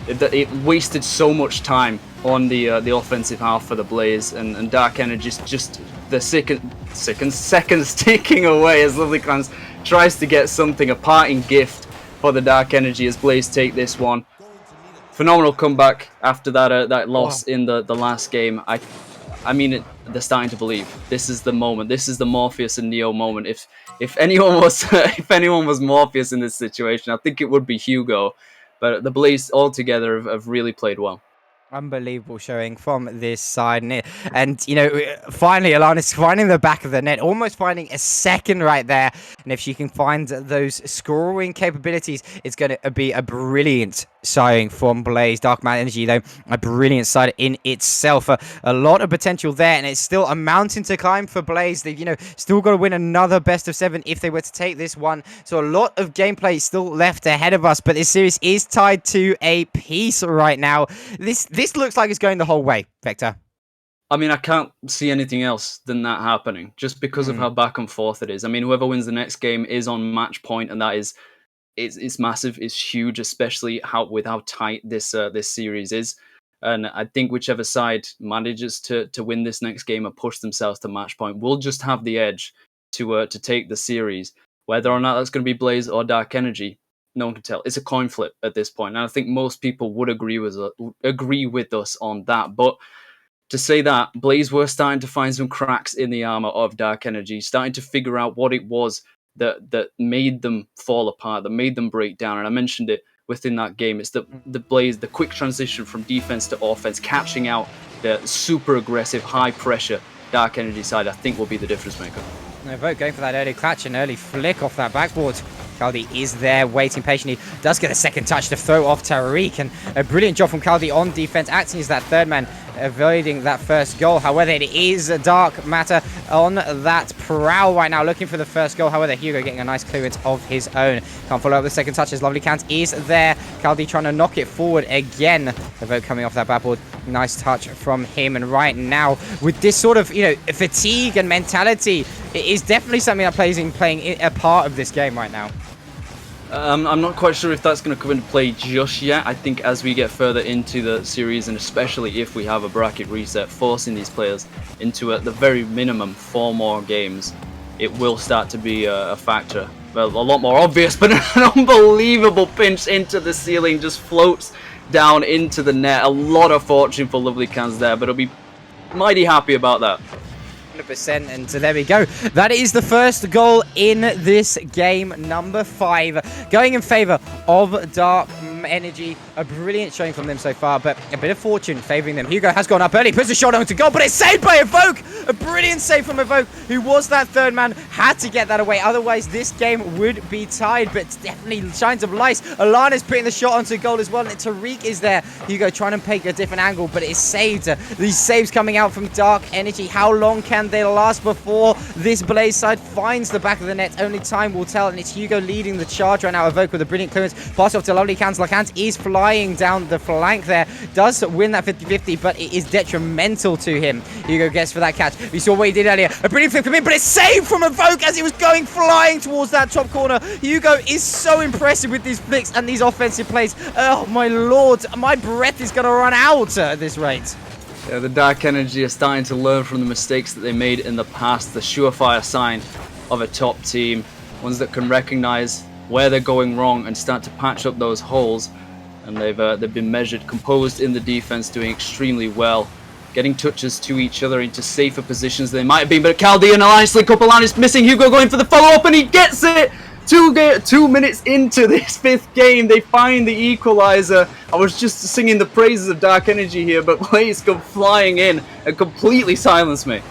It wasted so much time on the offensive half for the Blaze, and Dark Energy just the seconds ticking away as Lovely Clans tries to get something, a parting gift for the Dark Energy as Blaze take this one. Phenomenal comeback after that loss in the last game. I mean, they're starting to believe. This is the moment. This is the Morpheus and Neo moment. If anyone was if anyone was Morpheus in this situation, I think it would be Hugo. But the Blaze altogether have really played well. Unbelievable showing from this side, and you know, finally Alanis finding the back of the net, almost finding a second right there, and if she can find those scoring capabilities, it's going to be a brilliant showing from Blaze. Dark Energy though, a brilliant side in itself, a lot of potential there, and it's still a mountain to climb for Blaze. They've, you know, still got to win another best of 7 if they were to take this one, so a lot of gameplay still left ahead of us, but this series is tied to a piece right now. This looks like it's going the whole way, Vector. I mean, I can't see anything else than that happening, just because of Mm. how back and forth it is. I mean, whoever wins the next game is on match point, and that is it's massive, it's huge, especially how tight this series is. And I think whichever side manages to win this next game and push themselves to match point will just have the edge to take the series. Whether or not that's going to be Blaze or Dark Energy, no one can tell. It's a coin flip at this point, and I think most people would agree with us on that. But to say that, Blaze were starting to find some cracks in the armor of Dark Energy, starting to figure out what it was that made them fall apart, that made them break down. And I mentioned it within that game. It's the Blaze, the quick transition from defense to offense, catching out the super aggressive, high pressure Dark Energy side, I think will be the difference maker. Vote going for that early clutch, an early flick off that backboard. Kaldi is there waiting patiently, does get a second touch to throw off Tariq, and a brilliant job from Kaldi on defense, acting as that third man, avoiding that first goal. However, it is a Dark Matter on that prowl right now, looking for the first goal. However, Hugo getting a nice clearance of his own. Can't follow up the second touch as Lovely Count is there. Kaldi trying to knock it forward again. The vote coming off that backboard. Nice touch from him. And right now, with this sort of, fatigue and mentality, it is definitely something that playing a part of this game right now. I'm not quite sure if that's going to come into play just yet. I think as we get further into the series, and especially if we have a bracket reset forcing these players into at the very minimum 4 more games, it will start to be a factor. Well, a lot more obvious, but an unbelievable pinch into the ceiling, just floats down into the net. A lot of fortune for Lovely Cans there, but I'll be mighty happy about that. 100%, and so there we go. That is the first goal in this game, number 5, going in favor of Dark Energy. A brilliant showing from them so far, but a bit of fortune favoring them. Hugo has gone up early, puts a shot on to goal, but it's saved by Evoke. A brilliant save from Evoke, who was that third man, had to get that away. Otherwise, this game would be tied, but definitely shines of light. Alana's putting the shot onto goal as well, and Tariq is there. Hugo trying to take a different angle, but it's saved. These saves coming out from Dark Energy. How long can they last before this Blaze side finds the back of the net? Only time will tell, and it's Hugo leading the charge right now. Evoke with a brilliant clearance. Pass off to Lovely Cans. Lacans is flying down the flank there. Does win that 50-50, but it is detrimental to him. Hugo gets for that catch. We saw what he did earlier. A brilliant flip from him, but it's saved from Evoke as he was going flying towards that top corner. Hugo is so impressive with these flicks and these offensive plays. Oh, my lord. My breath is going to run out at this rate. Yeah, the Dark Energy are starting to learn from the mistakes that they made in the past. The surefire sign of a top team. Ones that can recognize where they're going wrong and start to patch up those holes. And they've been measured, composed in the defense, doing extremely well. Getting touches to each other into safer positions than they might have been. But Kaldi and Alliance link up. Alliance missing. Hugo going for the follow-up, and he gets it! 2 minutes into this 5th game, they find the equalizer. I was just singing the praises of Dark Energy here, but Blaze come flying in and completely silence me.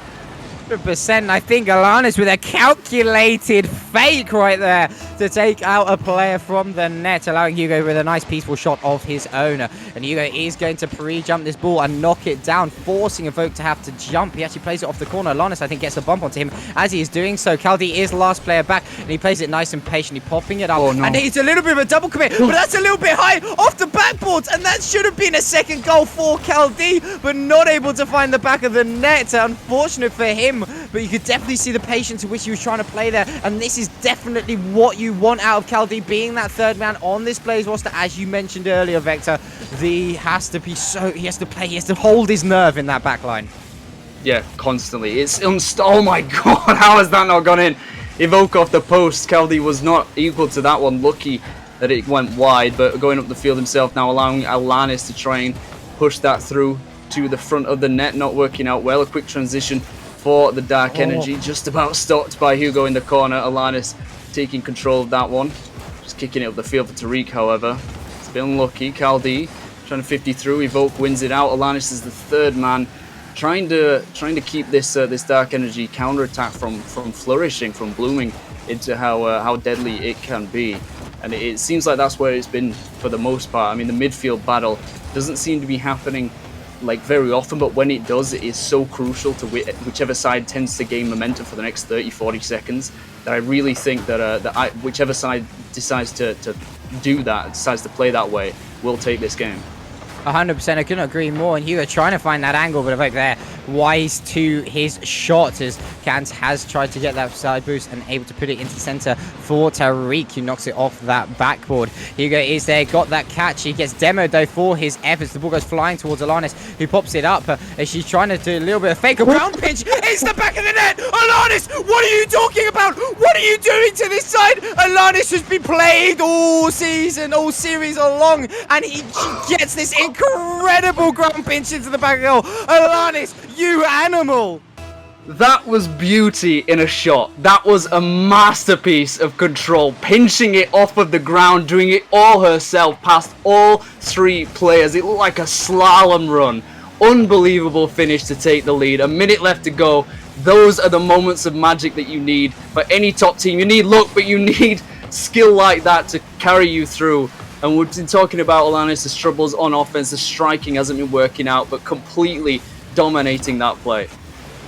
100%. I think Alanis with a calculated fake right there to take out a player from the net, allowing Hugo with a nice peaceful shot of his own. And Hugo is going to pre-jump this ball and knock it down, forcing Evoke to have to jump. He actually plays it off the corner. Alanis, I think, gets a bump onto him as he is doing so. Kaldi is last player back, and he plays it nice and patiently, popping it up. Oh, no. And it's a little bit of a double commit, but that's a little bit high off the backboard, and that should have been a second goal for Kaldi, but not able to find the back of the net. Unfortunate for him, but you could definitely see the patience in which he was trying to play there, and this is definitely what you want out of Kaldi, being that third man on this Blaze roster. As you mentioned earlier, Vector, he has to hold his nerve in that back line. Yeah, constantly. It's oh my god, how has that not gone in? Evoke off the post. Kaldi was not equal to that one. Lucky that it went wide, but going up the field himself now, allowing Alanis to try and push that through to the front of the net, not working out well. A quick transition for the Dark Energy, just about stopped by Hugo in the corner. Alanis taking control of that one, just kicking it up the field for Tariq, however. It's been unlucky. Kaldi trying to 50 through. Evoke wins it out. Alanis is the third man, trying to keep this this Dark Energy counter-attack from flourishing, from blooming into how deadly it can be. And it seems like that's where it's been for the most part. I mean, the midfield battle doesn't seem to be happening like very often, but when it does, it is so crucial to whichever side tends to gain momentum for the next 30-40 seconds, that I really think that whichever side decides to do that, decides to play that way, will take this game. 100%, I couldn't agree more. And Hugo trying to find that angle, but Evoke there, wise to his shot as Kans has tried to get that side boost and able to put it into center for Tariq, who knocks it off that backboard. Hugo is there, got that catch. He gets demoed though for his efforts. The ball goes flying towards Alanis, who pops it up as she's trying to do a little bit of fake. A ground pinch hits the back of the net. Alanis, what are you talking about? What are you doing to this side? Alanis has been played all season, all series long, and she gets this incredible ground pinch into the back of the goal. Alanis, you animal! That was beauty in a shot. That was a masterpiece of control. Pinching it off of the ground, doing it all herself past all three players. It looked like a slalom run. Unbelievable finish to take the lead. A minute left to go. Those are the moments of magic that you need for any top team. You need luck, but you need skill like that to carry you through. And we've been talking about Alanis' troubles on offense. The striking hasn't been working out, but completely dominating that play.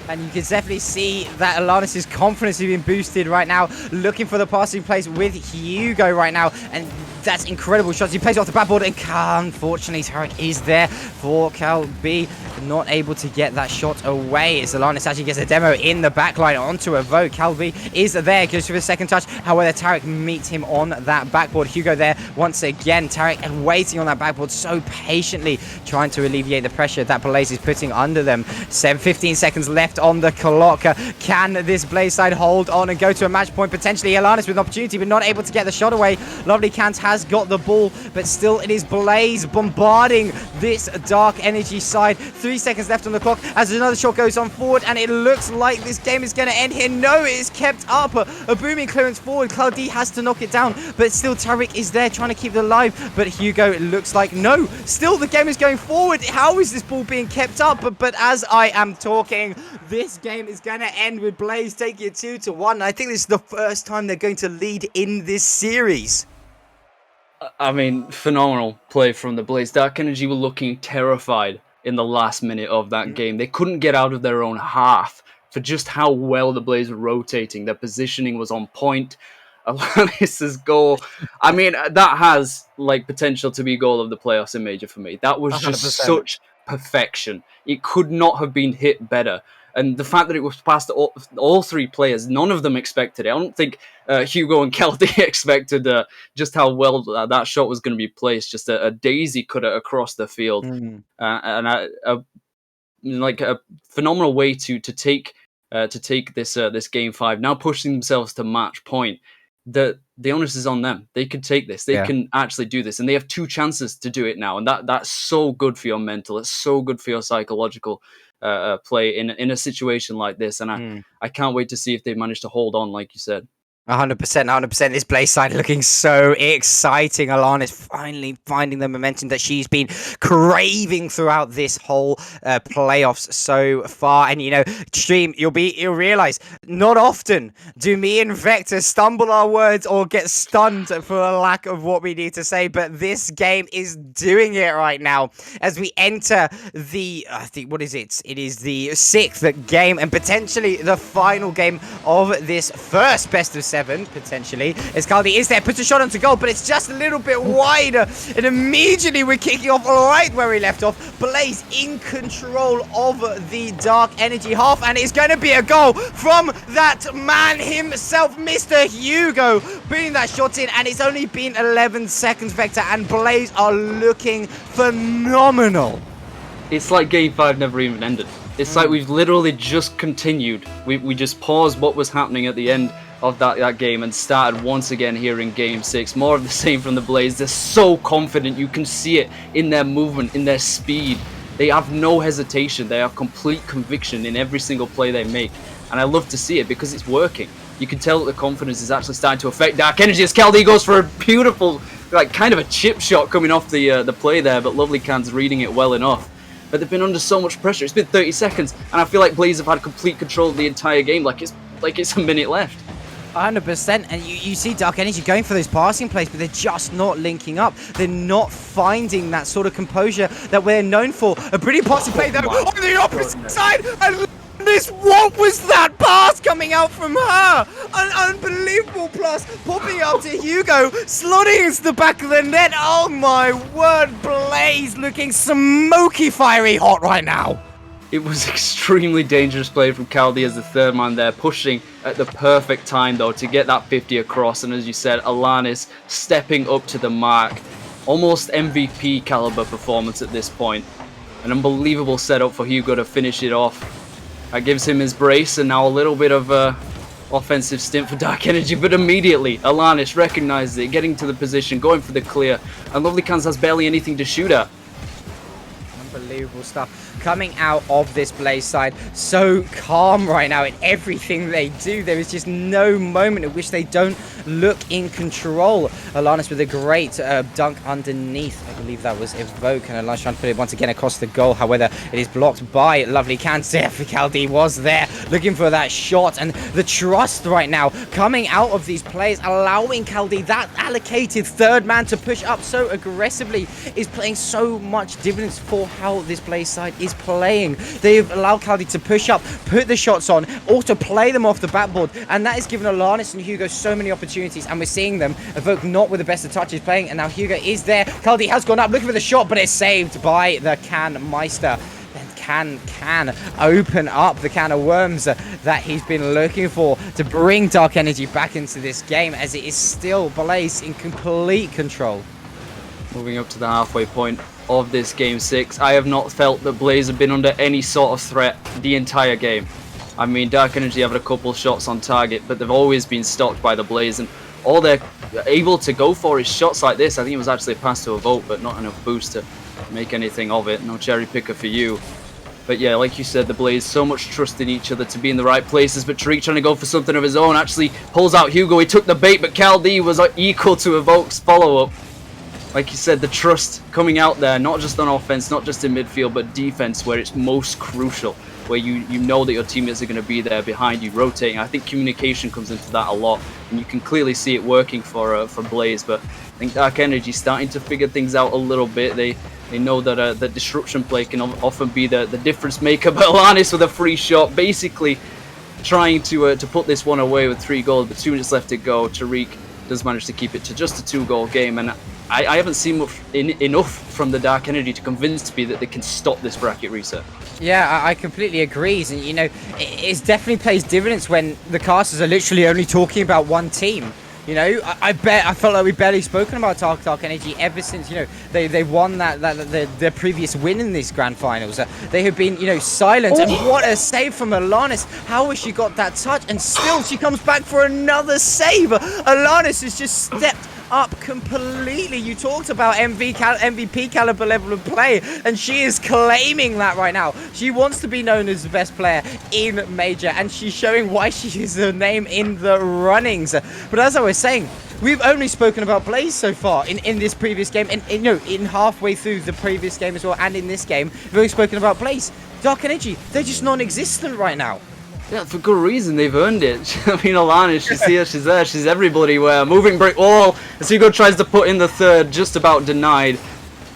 And you can definitely see that Alanis' confidence has been boosted right now. Looking for the passing place with Hugo right now. And that's incredible shots. He plays off the backboard, and unfortunately, Tarek is there for Cal B. Not able to get that shot away. As Alanis actually gets a demo in the backline onto a vote. Cal B is there, goes for the second touch. However, Tarek meets him on that backboard. Hugo there once again. Tarek waiting on that backboard so patiently, trying to alleviate the pressure that Blaze is putting under them. 15 seconds left on the clock. Can this Blaze side hold on and go to a match point? Potentially Alanis with an opportunity, but not able to get the shot away. Lovely Kant has got the ball, but still it is Blaze bombarding this Dark Energy side. 3 seconds left on the clock as another shot goes on forward, and it looks like this game is going to end here. No, it is kept up. A booming clearance forward. Cloud D has to knock it down, but still Tariq is there trying to keep it alive. But Hugo, it looks like no. Still the game is going forward. How is this ball being kept up? But as I am talking, this game is going to end with Blaze taking it 2-1. I think this is the first time they're going to lead in this series. I mean, phenomenal play from the Blaze. Dark Energy were looking terrified in the last minute of that game. They couldn't get out of their own half for just how well the Blaze were rotating. Their positioning was on point. Alanis' goal, I mean, that has like potential to be goal of the playoffs in Major for me. That was just 100%. such perfection. It could not have been hit better. And the fact that it was past all three players, none of them expected it. I don't think Hugo and Kelty expected just how well that shot was going to be placed. Just a daisy cutter across the field. Like a phenomenal way to take this game 5. Now pushing themselves to match point. The onus is on them. They could take this. They can actually do this, and they have 2 chances to do it now. And that's so good for your mental. It's so good for your psychological play in a situation like this. And I can't wait to see if they manage to hold on, like you said. 100%. This Blaze side looking so exciting. Alanis finally finding the momentum that she's been craving throughout this whole playoffs so far. And you know, stream, you'll realize not often do me and Vector stumble our words or get stunned for a lack of what we need to say, but this game is doing it right now as we enter the what is it? It is the 6th game and potentially the final game of this first best of 7. Potentially, as Caldi is there, puts a shot onto goal, but it's just a little bit wider, and immediately we're kicking off right where we left off. Blaze in control of the Dark Energy half, and it's going to be a goal from that man himself, Mr. Hugo, putting that shot in, and it's only been 11 seconds, Vector, and Blaze are looking phenomenal. It's like Game 5 never even ended. It's like we've literally just continued. We just paused what was happening at the end of that game and started once again here in Game 6. More of the same from the Blaze. They're so confident. You can see it in their movement, in their speed. They have no hesitation. They have complete conviction in every single play they make. And I love to see it because it's working. You can tell that the confidence is actually starting to affect Dark Energy as Caldi goes for a beautiful, like kind of a chip shot coming off the play there, but Lovely Can's reading it well enough. But they've been under so much pressure. It's been 30 seconds, and I feel like Blaze have had complete control of the entire game, like it's a minute left. 100%, and you see Dark Energy going for those passing plays, but they're just not linking up. They're not finding that sort of composure that we're known for. A brilliant passing play though on the opposite side, and Alanis, what was that pass coming out from her? An unbelievable pass, popping up to Hugo, slotting into the back of the net. Oh my word, Blaze looking smoky fiery hot right now. It was extremely dangerous play from Caldi as the third man there, pushing at the perfect time though to get that 50 across. And as you said, Alanis stepping up to the mark. Almost MVP caliber performance at this point. An unbelievable setup for Hugo to finish it off. That gives him his brace and now a little bit of a offensive stint for Dark Energy, but immediately Alanis recognizes it, getting to the position, going for the clear, and Lovely Cans has barely anything to shoot at. Unbelievable stuff coming out of this Blaze side. So calm right now in everything they do. There is just no moment at which they don't look in control. Alanis with a great dunk underneath. I believe that was Evoke, and Alanis trying to put it once again across the goal. However, it is blocked by Lovely Cans. Caldi was there looking for that shot, and the trust right now coming out of these players, allowing Caldi, that allocated third man, to push up so aggressively, is playing so much dividends for how this Blaze side is playing. They've allowed Caldi to push up, put the shots on, also play them off the backboard, and that has given Alanis and Hugo so many opportunities, and we're seeing them. Evoke not with the best of touches playing, and now Hugo is there. Caldi has gone up looking for the shot, but it's saved by the Can Meister. Then can open up the can of worms that he's been looking for to bring Dark Energy back into this game, as it is still Blaze in complete control. Moving up to the halfway point of this game 6, I have not felt that Blaze have been under any sort of threat the entire game. I mean, Dark Energy have a couple shots on target, but they've always been stopped by the Blaze, and all they're able to go for is shots like this. I think it was actually a pass to Evoke, but not enough boost to make anything of it. No cherry picker for you. But yeah, like you said, the Blaze, so much trust in each other to be in the right places, but Tariq trying to go for something of his own, actually pulls out Hugo. He took the bait, but Caldi was equal to Evoke's follow-up. Like you said, the trust coming out there, not just on offense, not just in midfield, but defense, where it's most crucial, where you know that your teammates are going to be there behind you, rotating. I think communication comes into that a lot, and you can clearly see it working for Blaze. But I think Dark Energy starting to figure things out a little bit. They know that the disruption play can often be the difference maker. But Alanis with a free shot, basically trying to put this one away with 3 goals, but 2 minutes left to go. Tariq does manage to keep it to just a 2-goal game, and I haven't seen enough from the Dark Energy to convince me that they can stop this bracket reset. Yeah, I completely agree. And, you know, it definitely plays dividends when the casters are literally only talking about one team. You know, I felt like we've barely spoken about Dark Energy ever since, you know, they won their previous win in these grand finals. They have been, you know, silent. And what a save from Alanis. How has she got that touch? And still she comes back for another save. Alanis has just stepped up completely. You talked about MVP caliber level of play, and she is claiming that right now. She wants to be known as the best player in Major, and she's showing why she is her name in the runnings. But as I was saying, we've only spoken about Blaze so far in this previous game, and you know, in halfway through the previous game as well, and in this game, we've only spoken about Blaze. Dark Energy, they're just non-existent right now. Yeah, for good reason. They've earned it. I mean, Alana, she's here, she's there, she's everybody. Where moving brick wall as Hugo tries to put in the third, just about denied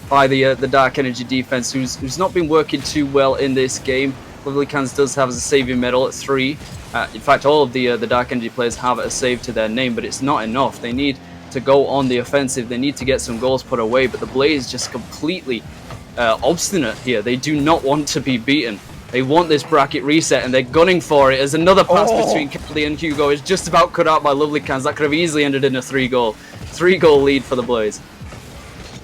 by the Dark Energy defense, who's not been working too well in this game. Lovely Cans does have a saving medal at 3. In fact, all of the Dark Energy players have a save to their name, but it's not enough. They need to go on the offensive. They need to get some goals put away, but the Blaze just completely obstinate here. They do not want to be beaten. They want this bracket reset, and they're gunning for it, as another pass between Kelly and Hugo is just about cut out by Lovely Cans. That could have easily ended in a 3-goal lead for the Blaze.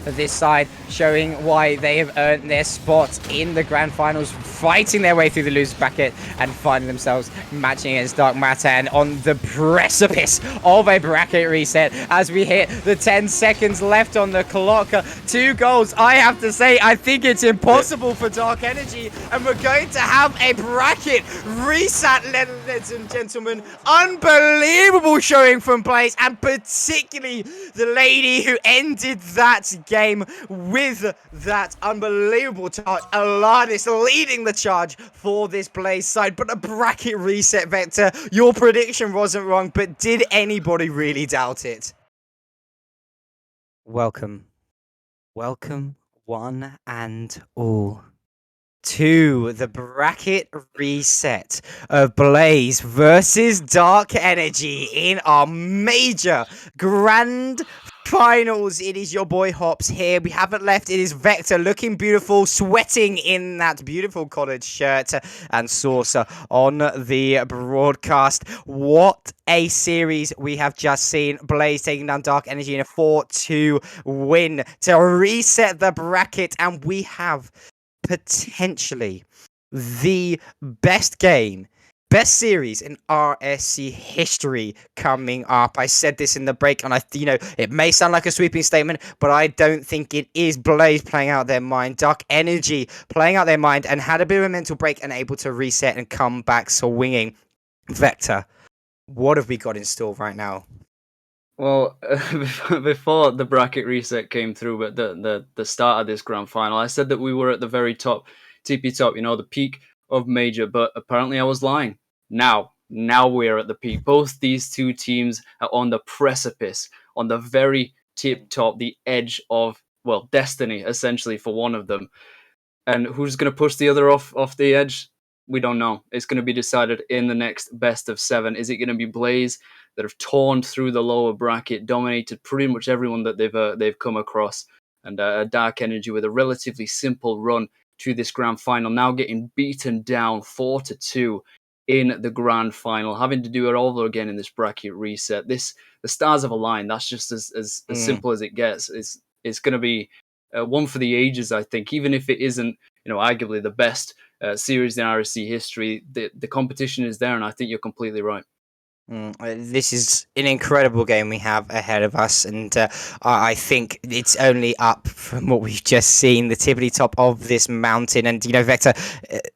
For this side, showing why they have earned their spot in the grand finals, fighting their way through the losers bracket and finding themselves matching against Dark Matter, and on the precipice of a bracket reset as we hit the 10 seconds left on the clock. 2 goals. I have to say, I think it's impossible for Dark Energy, and we're going to have a bracket reset, ladies and gentlemen. Unbelievable showing from Blaze, and particularly the lady who ended that game with that unbelievable touch. Alanis leading the charge for this Blaze side, but a bracket reset, Vector. Your prediction wasn't wrong, but did anybody really doubt it? Welcome, one and all. to the bracket reset of Blaze versus Dark Energy in our major grand finals. It is your boy Hops here. We haven't left. It is Vector looking beautiful, sweating in that beautiful collared shirt, and Saucer on the broadcast. What a series we have just seen. Blaze taking down Dark Energy in a 4-2 win to reset the bracket, and we have potentially the best series in RSC history coming up. I said this in the break, and it may sound like a sweeping statement, but I don't think it is. Blaze playing out their mind, Dark Energy playing out their mind, and had a bit of a mental break and able to reset and come back swinging. Vector, what have we got in store right now? Well, before the bracket reset came through, but the start of this grand final, I said that we were at the very top, TP top, the peak of Major, but apparently I was lying. Now we're at the peak. Both these two teams are on the precipice, on the very tip top, the edge of, well, destiny, essentially, for one of them. And who's going to push the other off the edge? We don't know. It's going to be decided in the next best of 7. Is it going to be Blaze that have torn through the lower bracket, dominated pretty much everyone that they've come across, and Dark Energy with a relatively simple run to this grand final, now getting beaten down 4-2 in the grand final, having to do it all over again in this bracket reset. The stars have aligned. That's just as simple as it gets. It's going to be one for the ages, I think, even if it isn't, arguably the best series in RSC history. The competition is there, and I think you're completely right. This is an incredible game we have ahead of us, and I think it's only up from what we've just seen, the tippity top of this mountain. And, Vector,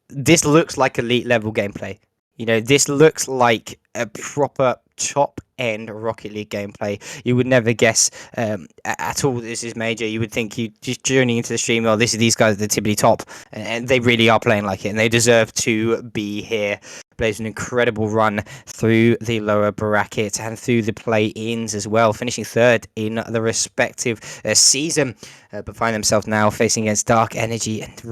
this looks like elite level gameplay. This looks like a proper top-end Rocket League gameplay. You would never guess at all this is Major. You would think you just journeying into the stream, well, these guys at the tippity top, and they really are playing like it, and they deserve to be here. Plays an incredible run through the lower bracket and through the play-ins as well, finishing third in the respective season, but find themselves now facing against Dark Energy and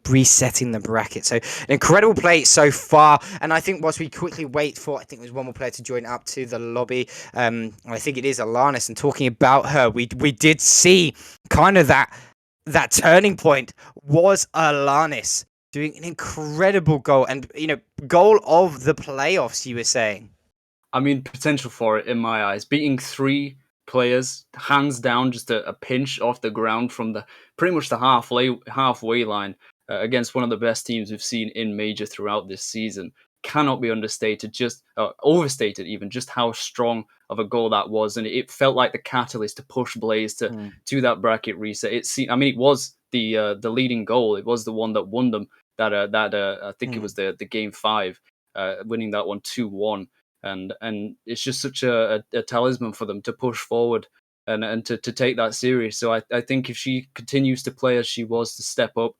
resetting the bracket. So an incredible play so far, and I think whilst we quickly wait for, I think there's one more player to join up to the lobby, I think it is Alanis, and talking about her, we did see kind of that turning point was Alanis doing an incredible goal, and goal of the playoffs, you were saying. I mean, potential for it in my eyes. Beating 3 players, hands down, just a pinch off the ground from pretty much the halfway line against one of the best teams we've seen in Major throughout this season. Cannot be understated, just overstated even, just how strong of a goal that was, and it felt like the catalyst to push Blaze to that bracket reset. It was the leading goal. It was the one that won them. I think it was the game 5, winning that one 2-1, and it's just such a talisman for them to push forward and to take that serious. So I think if she continues to play as she was, to step up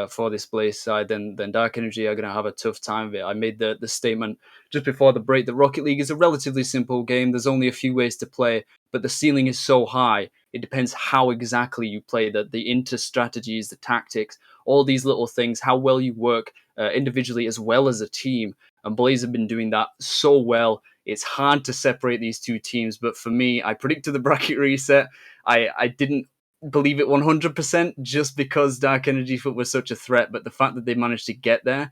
for this Blaze side, then Dark Energy are going to have a tough time of it. I made the statement just before the break that Rocket League is a relatively simple game. There's only a few ways to play, but the ceiling is so high. It depends how exactly you play, the inter-strategies, the tactics, all these little things, how well you work individually as well as a team. And Blaze have been doing that so well. It's hard to separate these two teams, but for me, I predicted the bracket reset. I didn't believe it 100% just because Dark Energy was such a threat, but the fact that they managed to get there,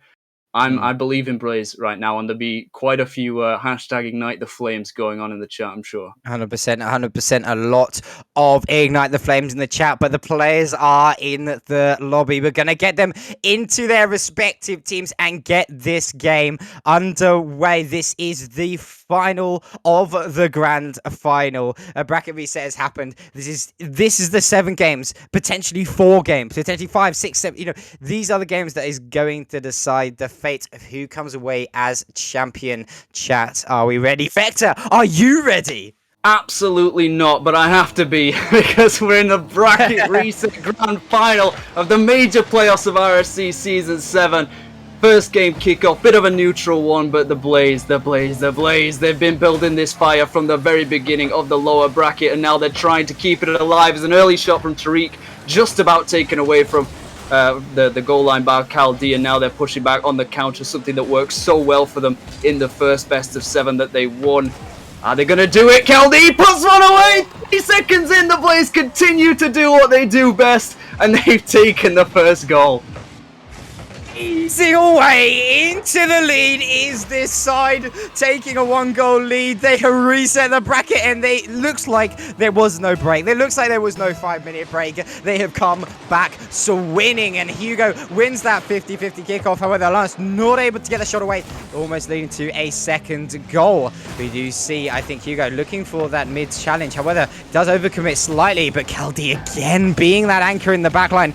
I believe in Blaze right now, and there'll be quite a few hashtag Ignite the Flames going on in the chat, I'm sure. 100%, a lot of Ignite the Flames in the chat, but the players are in the lobby. We're going to get them into their respective teams and get this game underway. This is the final of the grand final. A bracket reset has happened. This is the 7 games, potentially 4 games, potentially 5, 6, 7. These are the games that is going to decide the fate of who comes away as champion. Chat, are we ready? Vector, are you ready? Absolutely not, but I have to be because we're in the bracket reset grand final of the major playoffs of RSC Season 7. First game kickoff, bit of a neutral one, but the Blaze, they've been building this fire from the very beginning of the lower bracket, and now they're trying to keep it alive as an early shot from Tariq, just about taken away from the goal line by Caldi, and now they're pushing back on the counter, something that works so well for them in the first best of 7 that they won. Are they going to do it? Caldi puts one away! 3 seconds in, the Blaze continue to do what they do best, and they've taken the first goal. Easing away into the lead is this side, taking a 1-goal lead. They have reset the bracket, and looks like there was no break. It looks like there was no 5-minute break. They have come back winning, and Hugo wins that 50-50 kickoff. However, Alliance not able to get the shot away, almost leading to a second goal. We do see, I think, Hugo looking for that mid challenge. However, does overcommit slightly, but Caldi again being that anchor in the backline.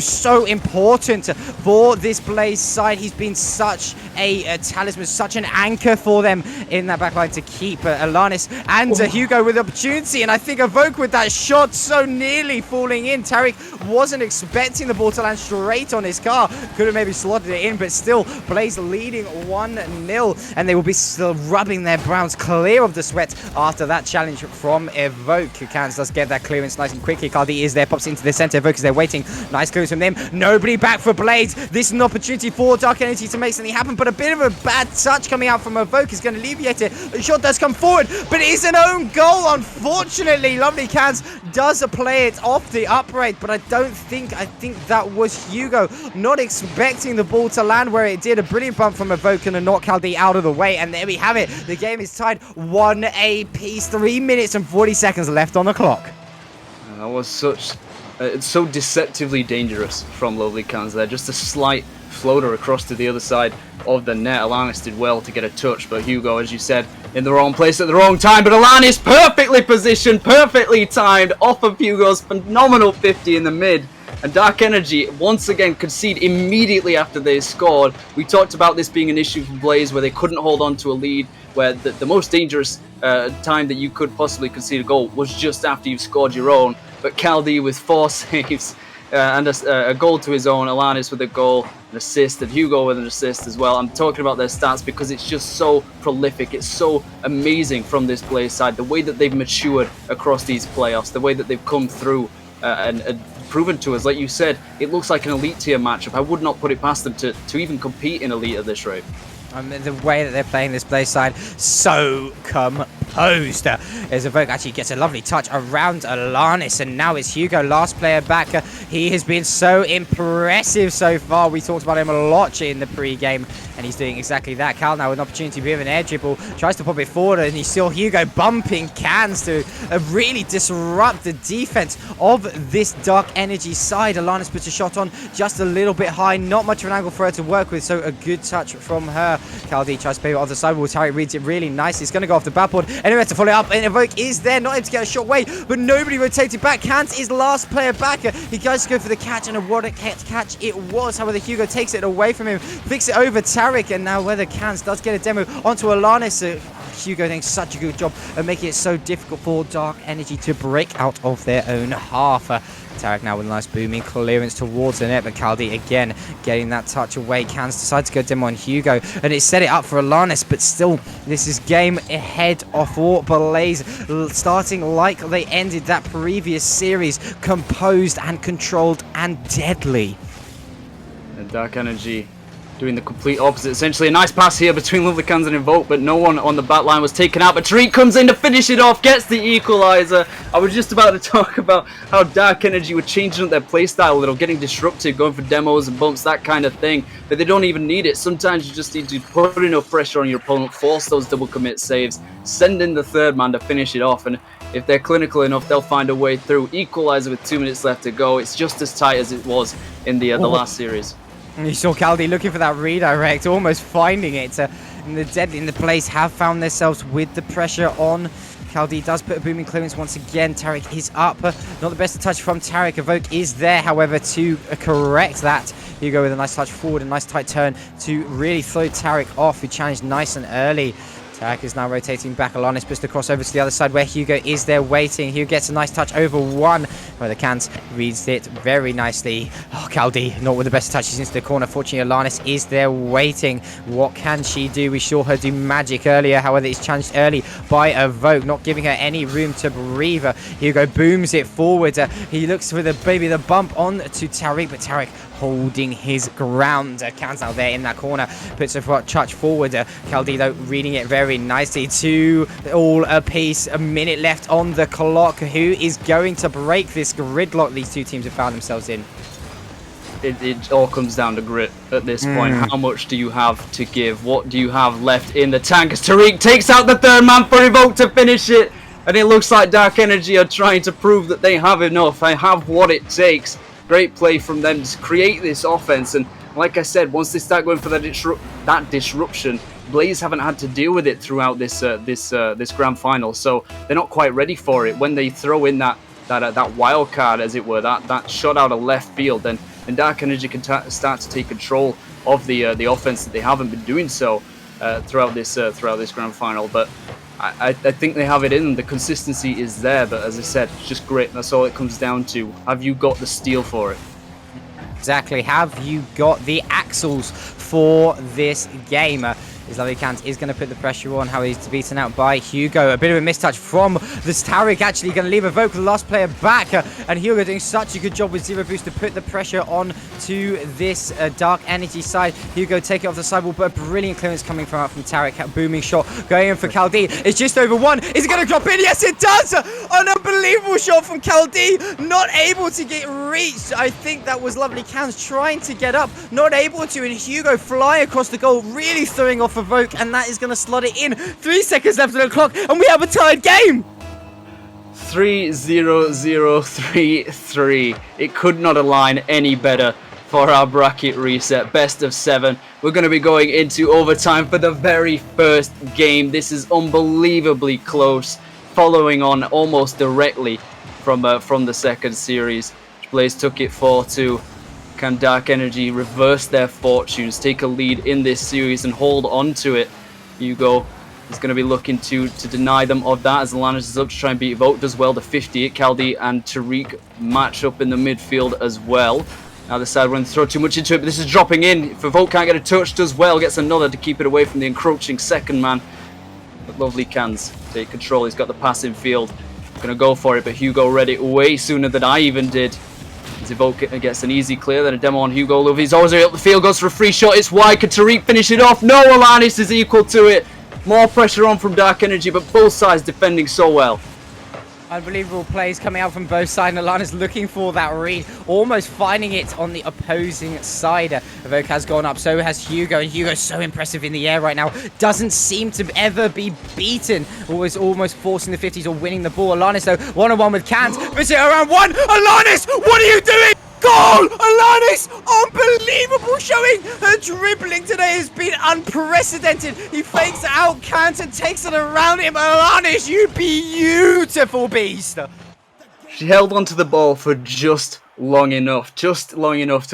So important for this Blaze side. He's been such a talisman, such an anchor for them in that backline to keep Alanis and Hugo with opportunity. And I think Evoke with that shot so nearly falling in. Tariq wasn't expecting the ball to land straight on his car. Could have maybe slotted it in, but still Blaze leading 1-0. And they will be still rubbing their brows clear of the sweat after that challenge from Evoke. Cans does get that clearance nice and quickly. Caldi is there, pops into the center. Evoke is there waiting. Nice clearance from them. Nobody back for Blaze. This is an opportunity for Dark Energy to make something happen, but a bit of a bad touch coming out from Evoke is going to alleviate it. The shot does come forward, but it is an own goal, unfortunately. Lovely Cans does play it off the upright, but I think that was Hugo not expecting the ball to land where it did. A brilliant bump from Evoke and a knock Caldi out of the way, and there we have it. The game is tied 1 apiece. 3 minutes and 40 seconds left on the clock. That was it's so deceptively dangerous from Lovely Cans there. Just a slight floater across to the other side of the net. Alanis did well to get a touch, but Hugo, as you said, in the wrong place at the wrong time. But Alanis perfectly positioned, perfectly timed, off of Hugo's phenomenal 50 in the mid. And Dark Energy once again concede immediately after they scored. We talked about this being an issue for Blaze, where they couldn't hold on to a lead, where the most dangerous time that you could possibly concede a goal was just after you've scored your own. But Caldi with 4 saves and a goal to his own, Alanis with a goal, an assist, and Hugo with an assist as well. I'm talking about their stats because it's just so prolific. It's so amazing from this Blaze side, the way that they've matured across these playoffs, the way that they've come through and proven to us. Like you said, it looks like an elite tier matchup. I would not put it past them to even compete in elite at this rate. The way that they're playing this Blaze side, so composed. As Evoke actually gets a lovely touch around Alanis, and now it's Hugo, last player back. He has been so impressive so far. We talked about him a lot in the pre-game, and he's doing exactly that. Cal now with an opportunity with an air dribble, tries to pop it forward, and you saw Hugo bumping Cans to really disrupt the defense of this Dark Energy side. Alanis puts a shot on just a little bit high, not much of an angle for her to work with, so a good touch from her. Caldi tries to play it off the side, Tariq reads it really nice. It's going to go off the backboard, anyway to follow it up, and Evoke is there, not able to get a shot away, but nobody rotated back. Cans is last player back. He tries to go for the catch, and a what a catch it was. However, Hugo takes it away from him, flicks it over Tariq, and now whether Cans does get a demo onto Alanis. Hugo doing such a good job of making it so difficult for Dark Energy to break out of their own half. Tariq now with a nice booming clearance towards the net, but Caldi again getting that touch away. Cans decides to go demo on Hugo, and it set it up for Alanis, but still this is game ahead of Blaze, starting like they ended that previous series, composed and controlled and deadly. And Dark Energy doing the complete opposite. Essentially a nice pass here between Lovely Cans and Invoke, but no one on the back line was taken out. But Tariq comes in to finish it off, gets the equalizer. I was just about to talk about how Dark Energy were changing up their playstyle a little, getting disruptive, going for demos and bumps, that kind of thing. But they don't even need it. Sometimes you just need to put enough pressure on your opponent, force those double commit saves, send in the third man to finish it off. And if they're clinical enough, they'll find a way through. Equalizer with 2 minutes left to go. It's just as tight as it was in the last series. You saw Caldi looking for that redirect, almost finding it. And the deadly in the Blaze have found themselves with the pressure on. Caldi does put a booming clearance once again. Tariq is up. Not the best touch from Tariq. Evoke is there, however, to correct that. Hugo with a nice touch forward, a nice tight turn to really throw Tariq off, who challenged nice and early. Tarek is now rotating back. Alanis puts the cross over to the other side where Hugo is there waiting. Hugo gets a nice touch over one, where the Cans reads it very nicely. Oh, Caldi not with the best touches into the corner. Fortunately, Alanis is there waiting. What can she do? We saw her do magic earlier. However, it's challenged early by Evoke, not giving her any room to breathe. Hugo booms it forward. He looks for the bump on to Tarek, but Tarek holding his ground. Cans now there in that corner, puts a touch forward. Caldi though reading it very nicely. 2 all apiece, a minute left on the clock. Who is going to break this gridlock these two teams have found themselves in? It all comes down to grit at this point. How much do you have to give? What do you have left in the tank? As Tariq takes out the third man for Evoke to finish it, and it looks like Dark Energy are trying to prove that they have enough. They have what it takes. Great play from them to create this offense, and like I said, once they start going for that disruption, Blaze haven't had to deal with it throughout this grand final, so they're not quite ready for it. When they throw in that wild card, as it were, that shot out of left field, then Dark Energy can start to take control of the offense that they haven't been doing so throughout this grand final. But I think they have it in them. The consistency is there, but as I said, it's just grit. That's all it comes down to. Have you got the steel for it? Exactly. Have you got the axles for this game? Lovely Cans is going to put the pressure on. How he's beaten out by Hugo. A bit of a mistouch from this Tarek, actually going to leave Evoke, the last player, back. And Hugo doing such a good job with Zero Boost to put the pressure on to this Dark Energy side. Hugo take it off the sidewall, but a brilliant clearance coming from Tarek. A booming shot going in for Caldi. It's just over one. Is it going to drop in? Yes, it does. An unbelievable shot from Caldi. Not able to get reached. I think that was Lovely Cans trying to get up. Not able to. And Hugo fly across the goal, really throwing off Evoke, and that is going to slot it in. 3 seconds left on the clock, and we have a tied game. 3-0-0-3-3. It could not align any better for our bracket reset. Best of 7. We're going to be going into overtime for the very first game. This is unbelievably close, following on almost directly from the second series. Blaze took it 4-2. Can Dark Energy reverse their fortunes, take a lead in this series and hold on to it? Hugo is going to be looking to deny them of that, as Alanis is up to try and beat Evoke. Does well to 50. Caldi and Tariq match up in the midfield as well. Now the side won't throw too much into it, but this is dropping in. If Evoke can't get a touch, does well, gets another to keep it away from the encroaching second man. But Lovely Cans take control. He's got the pass in field. Going to go for it, but Hugo read it way sooner than I even did. As Evoke gets an easy clear, then a demo on Hugo. Lovey's always up the field, goes for a free shot. It's wide. Can Tariq finish it off? No, Alanis is equal to it. More pressure on from Dark Energy, but both sides defending so well. Unbelievable plays coming out from both sides. Alana's looking for that read, almost finding it on the opposing side. Evoke has gone up, so has Hugo, and Hugo's so impressive in the air right now. Doesn't seem to ever be beaten. Always almost forcing the 50s or winning the ball. Alanis, though, one-on-one with Cans. Puts it around one. Alanis, what are you doing? Goal! Alanis! Unbelievable showing! Her dribbling today has been unprecedented. He fakes out Cans and takes it around him. Alanis, you beautiful beast! She held onto the ball for just long enough to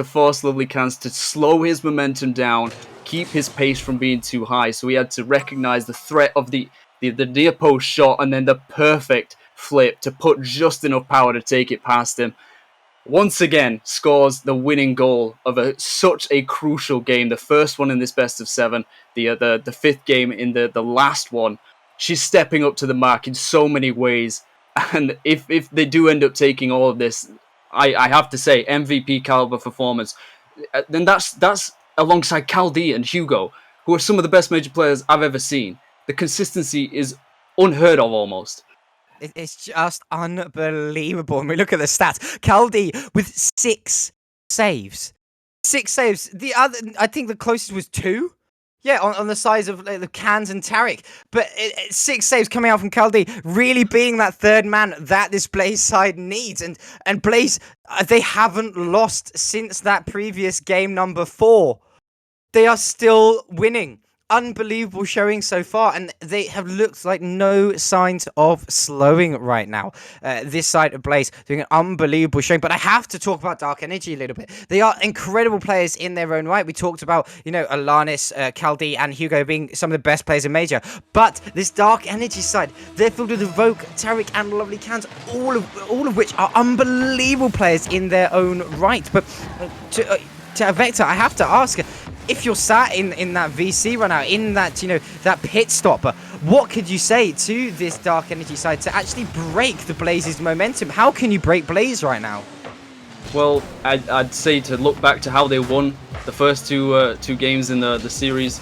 force Lovely Cans to slow his momentum down, keep his pace from being too high. So he had to recognize the threat of the near post shot and then the perfect flip to put just enough power to take it past him. Once again, scores the winning goal of such a crucial game. The first one in this best of 7, the fifth game in the last one. She's stepping up to the mark in so many ways. And if they do end up taking all of this, I have to say, MVP caliber performance. Then that's alongside Caldi and Hugo, who are some of the best major players I've ever seen. The consistency is unheard of almost. It's just unbelievable. And we look at the stats. Caldi with 6 saves. 6 saves. The other, I think the closest was 2. Yeah, on the size of the Cans and Tarek. But 6 saves coming out from Caldi, really being that third man that this Blaze side needs. And Blaze, they haven't lost since that previous game number 4. They are still winning. unbelievable showing so far, and they have looked like no signs of slowing right now. This side of Blaze doing an unbelievable showing, but I have to talk about Dark Energy a little bit. They are incredible players in their own right. We talked about, Alanis, Caldi, and Hugo being some of the best players in Major, but this Dark Energy side, they're filled with Evoke, Taric, and Lovely Cans, all of which are unbelievable players in their own right. But to Vector, I have to ask, if you're sat in that VC run out, in that, that pit stop, what could you say to this Dark Energy side to actually break the Blaze's momentum? How can you break Blaze right now? Well, I'd say to look back to how they won the first two games in the series,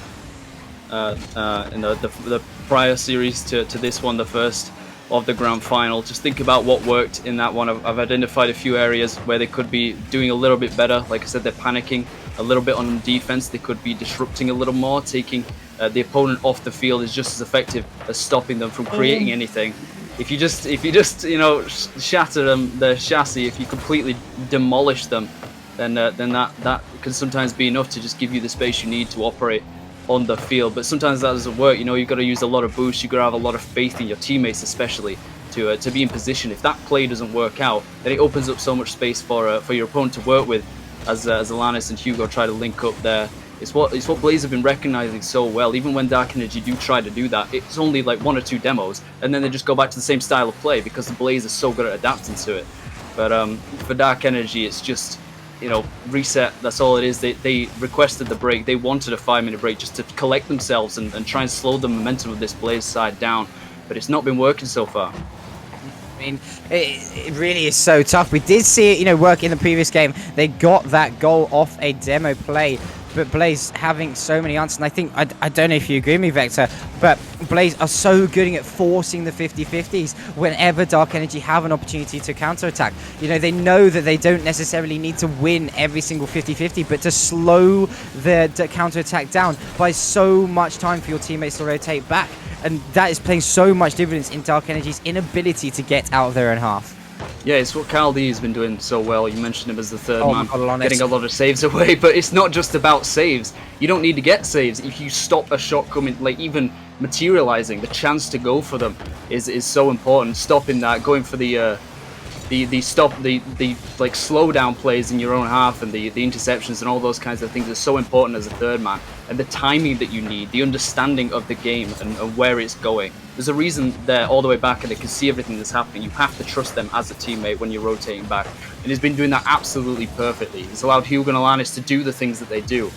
in the prior series to this one, the first of the grand final. Just think about what worked in that one. I've identified a few areas where they could be doing a little bit better. Like I said, they're panicking a little bit on defense. They could be disrupting a little more. Taking the opponent off the field is just as effective as stopping them from creating anything. If you just shatter them, their chassis, if you completely demolish them, then that can sometimes be enough to just give you the space you need to operate on the field. But sometimes that doesn't work. You've got to use a lot of boost. You've got to have a lot of faith in your teammates, especially to be in position. If that play doesn't work out, then it opens up so much space for your opponent to work with, as Alanis and Hugo try to link up there. It's what Blaze have been recognizing so well. Even when Dark Energy do try to do that, it's only like 1 or 2 demos, and then they just go back to the same style of play because the Blaze is so good at adapting to it. But for Dark Energy, it's just reset. That's all it is. They requested the break. They wanted a 5-minute break just to collect themselves and try and slow the momentum of this Blaze side down. But it's not been working so far. I mean, it really is so tough. We did see it, work in the previous game. They got that goal off a demo play, but Blaze having so many answers. And I think, I don't know if you agree with me, Vector, but Blaze are so good at forcing the 50-50s whenever Dark Energy have an opportunity to counterattack. They know that they don't necessarily need to win every single 50-50, but to slow the counterattack down by so much time for your teammates to rotate back. And that is playing so much dividends in Dark Energy's inability to get out of their own half. Yeah, it's what Caldi has been doing so well. You mentioned him as the third man, God, getting a lot of saves away. But it's not just about saves. You don't need to get saves. If you stop a shot coming, like even materializing, the chance to go for them is so important. Stopping that, going for the slow down plays in your own half, and the interceptions and all those kinds of things are so important as a third man. And the timing that you need, the understanding of the game and where it's going. There's a reason they're all the way back and they can see everything that's happening. You have to trust them as a teammate when you're rotating back. And he's been doing that absolutely perfectly. He's allowed Hugo and Alanis to do the things that they do.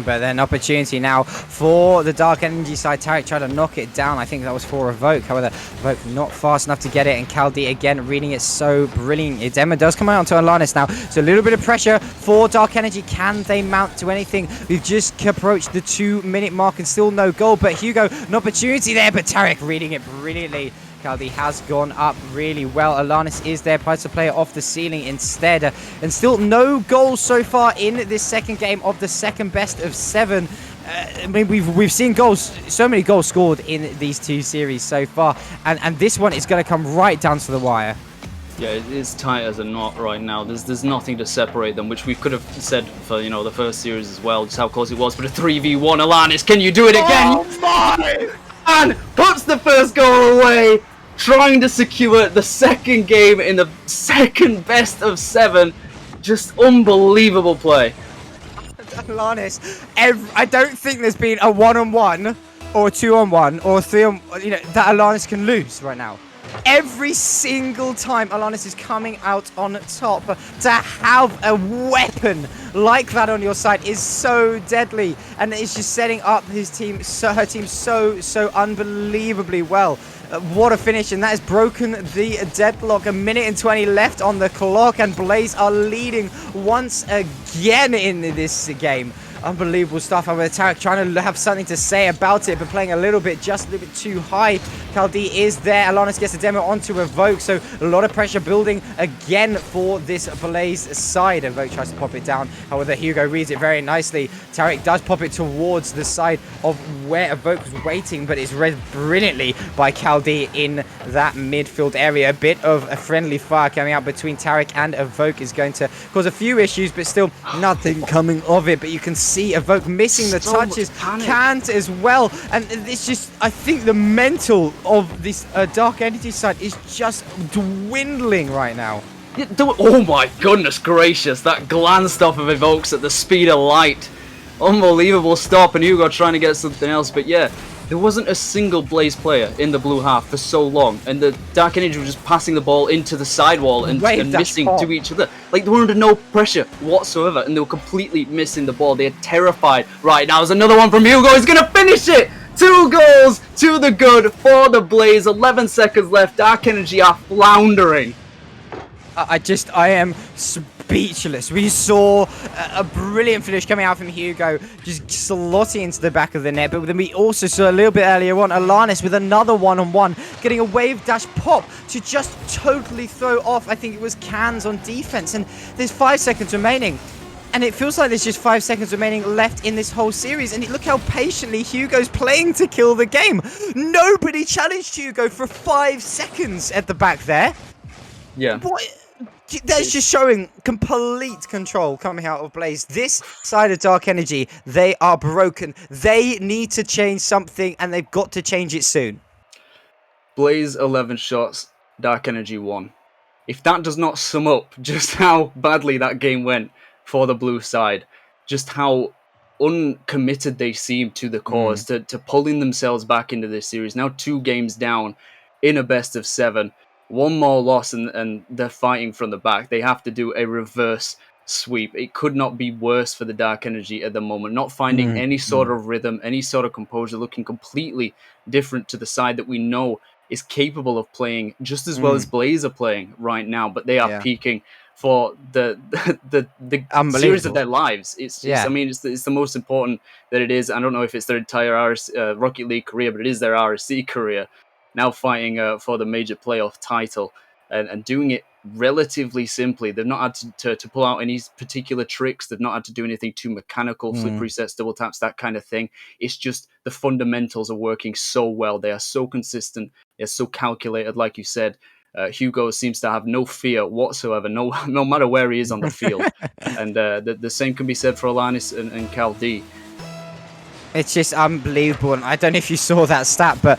But then opportunity now for the Dark Energy side. Taric tried to knock it down. I think that was for Evoke. However, Evoke not fast enough to get it. And Caldi again reading it so brilliant. Demo does come out onto Alanis now. So a little bit of pressure for Dark Energy. Can they mount to anything? We've just approached the 2-minute mark and still no goal. But Hugo, an opportunity there. But Taric reading it brilliantly. Caldi has gone up really well. Alanis is there, tries to play it off the ceiling instead. And still no goals so far in this second game of the second best of 7. I mean, we've seen goals, so many goals scored in these 2 series so far. And this one is going to come right down to the wire. Yeah, it is tight as a knot right now. There's nothing to separate them, which we could have said for the first series as well, just how close it was. But a 3v1, Alanis, can you do it again? Oh my! And puts the first goal away, trying to secure the second game in the second best of 7. Just unbelievable play. Alanis, I don't think there's been a 1-on-1 or a 2-on-1 or a 3-on, that Alanis can lose right now. Every single time Alanis is coming out on top, to have a weapon like that on your side is so deadly, and it's just setting up her team so unbelievably well. What a finish, and that has broken the deadlock. 1:20 left on the clock, and Blaze are leading once again in this game. Unbelievable stuff. However, Taric trying to have something to say about it, but playing just a little bit too high. Caldi is there. Alanis gets a demo onto Evoke, so a lot of pressure building again for this Blaze side. Evoke tries to pop it down. However, Hugo reads it very nicely. Taric does pop it towards the side of where Evoke was waiting, but it's read brilliantly by Caldi in that midfield area. A bit of a friendly fire coming out between Taric and Evoke is going to cause a few issues, but still nothing coming of it. But you can see see Evoke missing the So touches, much panic. Can't as well, and it's just, I think the mental of this Dark Energy side is just dwindling right now. Yeah, oh my goodness gracious, that glance off of Evokes at the speed of light. Unbelievable stop, and Hugo trying to get something else, but yeah, there wasn't a single Blaze player in the blue half for so long, and the Dark Energy was just passing the ball into the sidewall and missing to each other. Like, they were under no pressure whatsoever, and they were completely missing the ball. They are terrified. Right, now there's another one from Hugo. He's going to finish it! 2 goals to the good for the Blaze. 11 seconds left. Dark Energy are floundering. I am speechless. We saw a brilliant finish coming out from Hugo, just slotting into the back of the net. But then we also saw a little bit earlier on Alanis with another one-on-one, getting a wave dash pop to just totally throw off, I think it was Cans on defense. And there's 5 seconds remaining. And it feels like there's just 5 seconds remaining left in this whole series. And look how patiently Hugo's playing to kill the game. Nobody challenged Hugo for 5 seconds at the back there. Yeah. What? That's just showing complete control coming out of Blaze. This side of Dark Energy, they are broken. They need to change something, and they've got to change it soon. Blaze 11 shots, Dark Energy 1. If that does not sum up just how badly that game went for the blue side, just how uncommitted they seem to the cause, to pulling themselves back into this series. Now 2 games down in a best of 7. 1 more loss and they're fighting from the back. They have to do a reverse sweep. It could not be worse for the Dark Energy at the moment. Not finding any sort of rhythm, any sort of composure, looking completely different to the side that we know is capable of playing just as well as Blaze are playing right now. But they are peaking for the series of their lives. It's just, I mean, it's the most important that it is. I don't know if it's their entire Rocket League career, but it is their RSC career. Now fighting for the major playoff title and doing it relatively simply. They've not had to pull out any particular tricks. They've not had to do anything too mechanical, flip resets, double taps, that kind of thing. It's just the fundamentals are working so well. They are so consistent. They're so calculated, like you said. Hugo seems to have no fear whatsoever, no matter where he is on the field. And the same can be said for Alanis and Cal D. It's just unbelievable. And I don't know if you saw that stat, but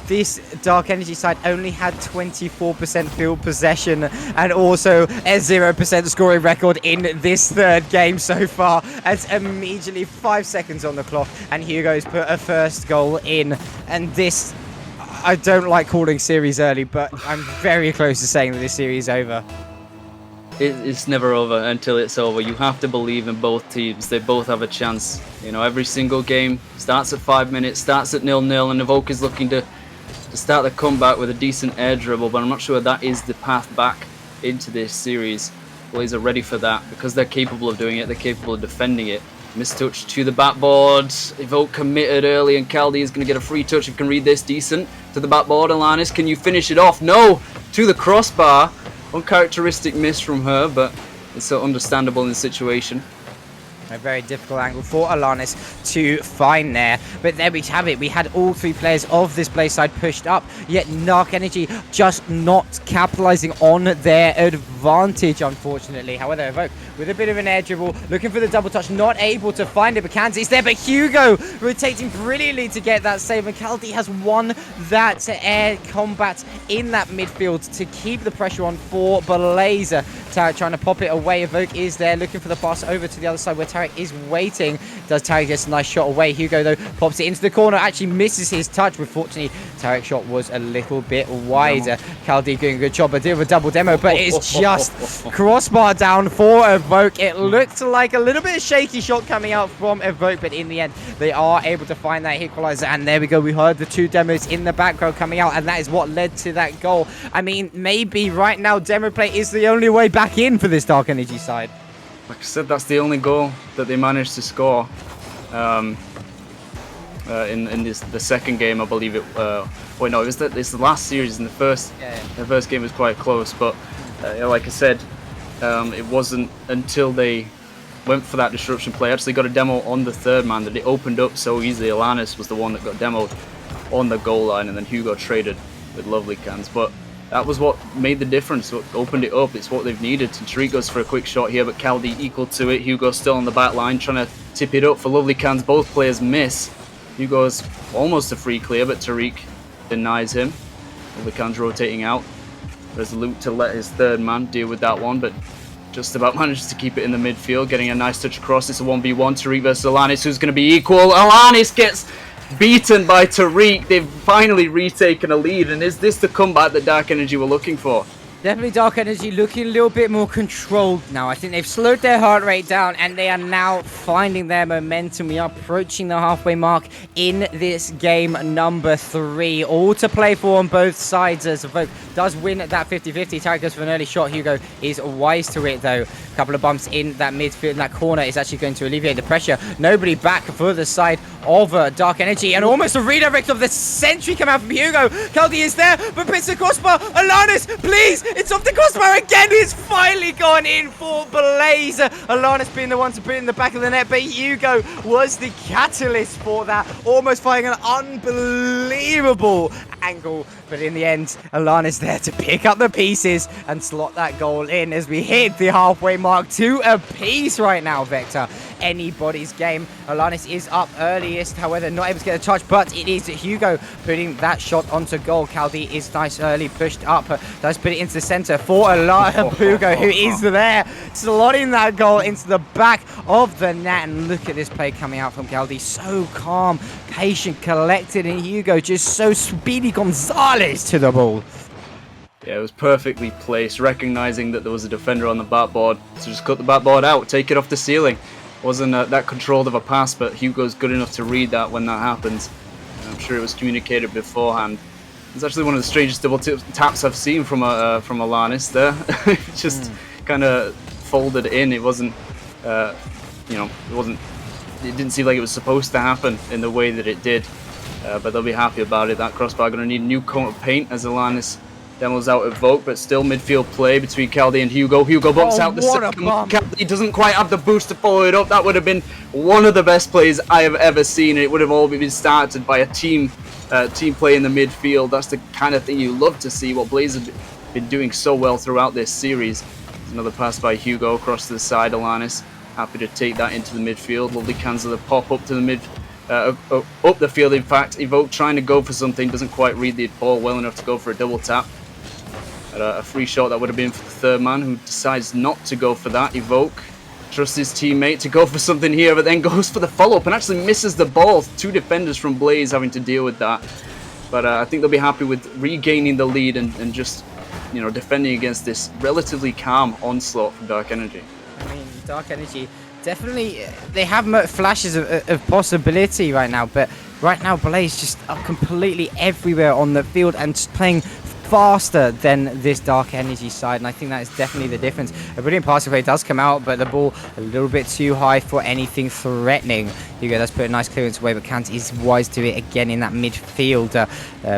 this Dark Energy side only had 24% field possession and also a 0% scoring record in this 3rd game so far. It's immediately 5 seconds on the clock and Hugo's put a first goal in. And this, I don't like calling series early, but I'm very close to saying that this series is over. It's never over until it's over. You have to believe in both teams. They both have a chance. You know, every single game starts at 5 minutes, starts at 0-0, and Evoke is looking to start the comeback with a decent air dribble, but I'm not sure that is the path back into this series. Blaze are ready for that because they're capable of doing it. They're capable of defending it. Mistouch to the backboard. Evoke committed early, and Caldi is going to get a free touch. You can read this decent to the backboard. Alanis, can you finish it off? No, to the crossbar. Uncharacteristic miss from her, but it's so understandable in the situation. A very difficult angle for Alanis to find there. But there we have it. We had all 3 players of this Blaze side pushed up, yet Dark Energy just not capitalizing on their advantage, unfortunately. However, Evoke with a bit of an air dribble, looking for the double touch, not able to find it. Bakanzi's there, but Hugo rotating brilliantly to get that save. And Caldi has won that air combat in that midfield to keep the pressure on for Blaze. Tarek trying to pop it away. Evoke is there, looking for the pass over to the other side where Tarek is waiting. Does Tarek get a nice shot away? Hugo, though, pops it into the corner. Actually misses his touch, but fortunately, Tarek's shot was a little bit wider. Caldi doing a good job of doing a double demo, but it's just crossbar down for Evoke. It looked like a little bit of shaky shot coming out from Evoke, but in the end, they are able to find that equalizer. And there we go. We heard the 2 demos in the background coming out, and that is what led to that goal. I mean, maybe right now, demo play is the only way back in for this Dark Energy side. Like I said, that's the only goal that they managed to score in the second game, I believe it. Wait, no, it's the last series. In the first game was quite close, but like I said, it wasn't until they went for that disruption play. Actually, got a demo on the 3rd man that it opened up so easily. Alanis was the one that got demoed on the goal line, and then Hugo traded with lovely cans. But that was what made the difference, what opened it up. It's what they've needed. Tariq goes for a quick shot here, but Caldi equal to it. Hugo still on the back line, trying to tip it up for Lovely Cans. Both players miss. Hugo's almost a free clear, but Tariq denies him. Lovely Cans rotating out. Resolute to let his third man deal with that one, but just about manages to keep it in the midfield, getting a nice touch across. It's a 1v1. Tariq versus Alanis, who's going to be equal. Alanis gets beaten by Tariq. They've finally retaken a lead, and is this the comeback that Dark Energy were looking for? Definitely Dark Energy looking a little bit more controlled now. I think they've slowed their heart rate down and they are now finding their momentum. We are approaching the halfway mark in this game number 3. All to play for on both sides as Evoke does win that 50-50. Tarek goes for an early shot. Hugo is wise to it though. A couple of bumps in that midfield, in that corner is actually going to alleviate the pressure. Nobody back for the side of Dark Energy, and almost a redirect of the sentry come out from Hugo. Kaldi is there, but pits the crossbar. Alanis, please! It's off the crossbar again. He's finally gone in for Blaze. Alanis being the one to put it in the back of the net, but Hugo was the catalyst for that. Almost finding an unbelievable angle, but in the end, Alanis there to pick up the pieces and slot that goal in as we hit the halfway mark. 2 apiece right now, Vector. Anybody's game. Alanis is up earliest, however, not able to get a touch, but it is Hugo putting that shot onto goal. Kaldi is nice early, pushed up, does put it into the center for Hugo, who is there, slotting that goal into the back of the net. And look at this play coming out from Kaldi, so calm, patient, collected, and Hugo just so Speedy Gonzalez to the ball. Yeah, it was perfectly placed, recognizing that there was a defender on the backboard, so just cut the backboard out, take it off the ceiling. Wasn't that controlled of a pass, but Hugo's good enough to read that when that happens. And I'm sure it was communicated beforehand. It's actually one of the strangest double taps I've seen from Alanis there. Just kind of folded in. It wasn't, it didn't seem like it was supposed to happen in the way that it did. But they'll be happy about it. That crossbar going to need a new coat of paint as Alanis demos out Evoke, but still midfield play between Kaldi and Hugo. Hugo bumps out the second. Kaldi doesn't quite have the boost to follow it up. That would have been one of the best plays I have ever seen. It would have all been started by a team play in the midfield. That's the kind of thing you love to see, what Blaze have been doing so well throughout this series. There's another pass by Hugo across to the side. Alanis happy to take that into the midfield. Lovely cans of the pop up to the mid. Up the field, in fact. Evoke trying to go for something, doesn't quite read the ball well enough to go for a double tap. A free shot that would have been for the third man, who decides not to go for that. Evoke trusts his teammate to go for something here, but then goes for the follow-up and actually misses the ball. 2 defenders from Blaze having to deal with that. But I think they'll be happy with regaining the lead and just, defending against this relatively calm onslaught from Dark Energy. I mean, Dark Energy definitely, they have flashes of possibility right now, but right now Blaze just are completely everywhere on the field and just playing faster than this Dark Energy side, and I think that is definitely the difference. A brilliant passing play does come out, but the ball a little bit too high for anything threatening. Hugo does put a nice clearance away, but Kant is wise to it again in that midfield.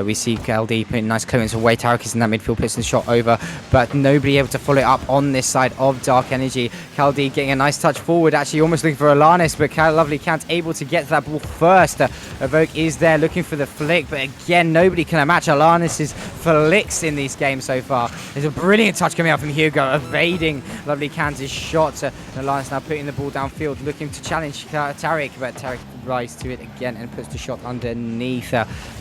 We see Kaldi putting a nice clearance away. Tarek is in that midfield, puts the shot over, but nobody able to follow it up on this side of Dark Energy. Kaldi getting a nice touch forward, actually almost looking for Alanis, but lovely Kant able to get that ball first. Evoke is there looking for the flick, but again, nobody can match Alanis's flick in these games so far. There's a brilliant touch coming out from Hugo, evading lovely Kansas shot. Alliance now putting the ball downfield, looking to challenge Tarek, but Tarek rises to it again and puts the shot underneath.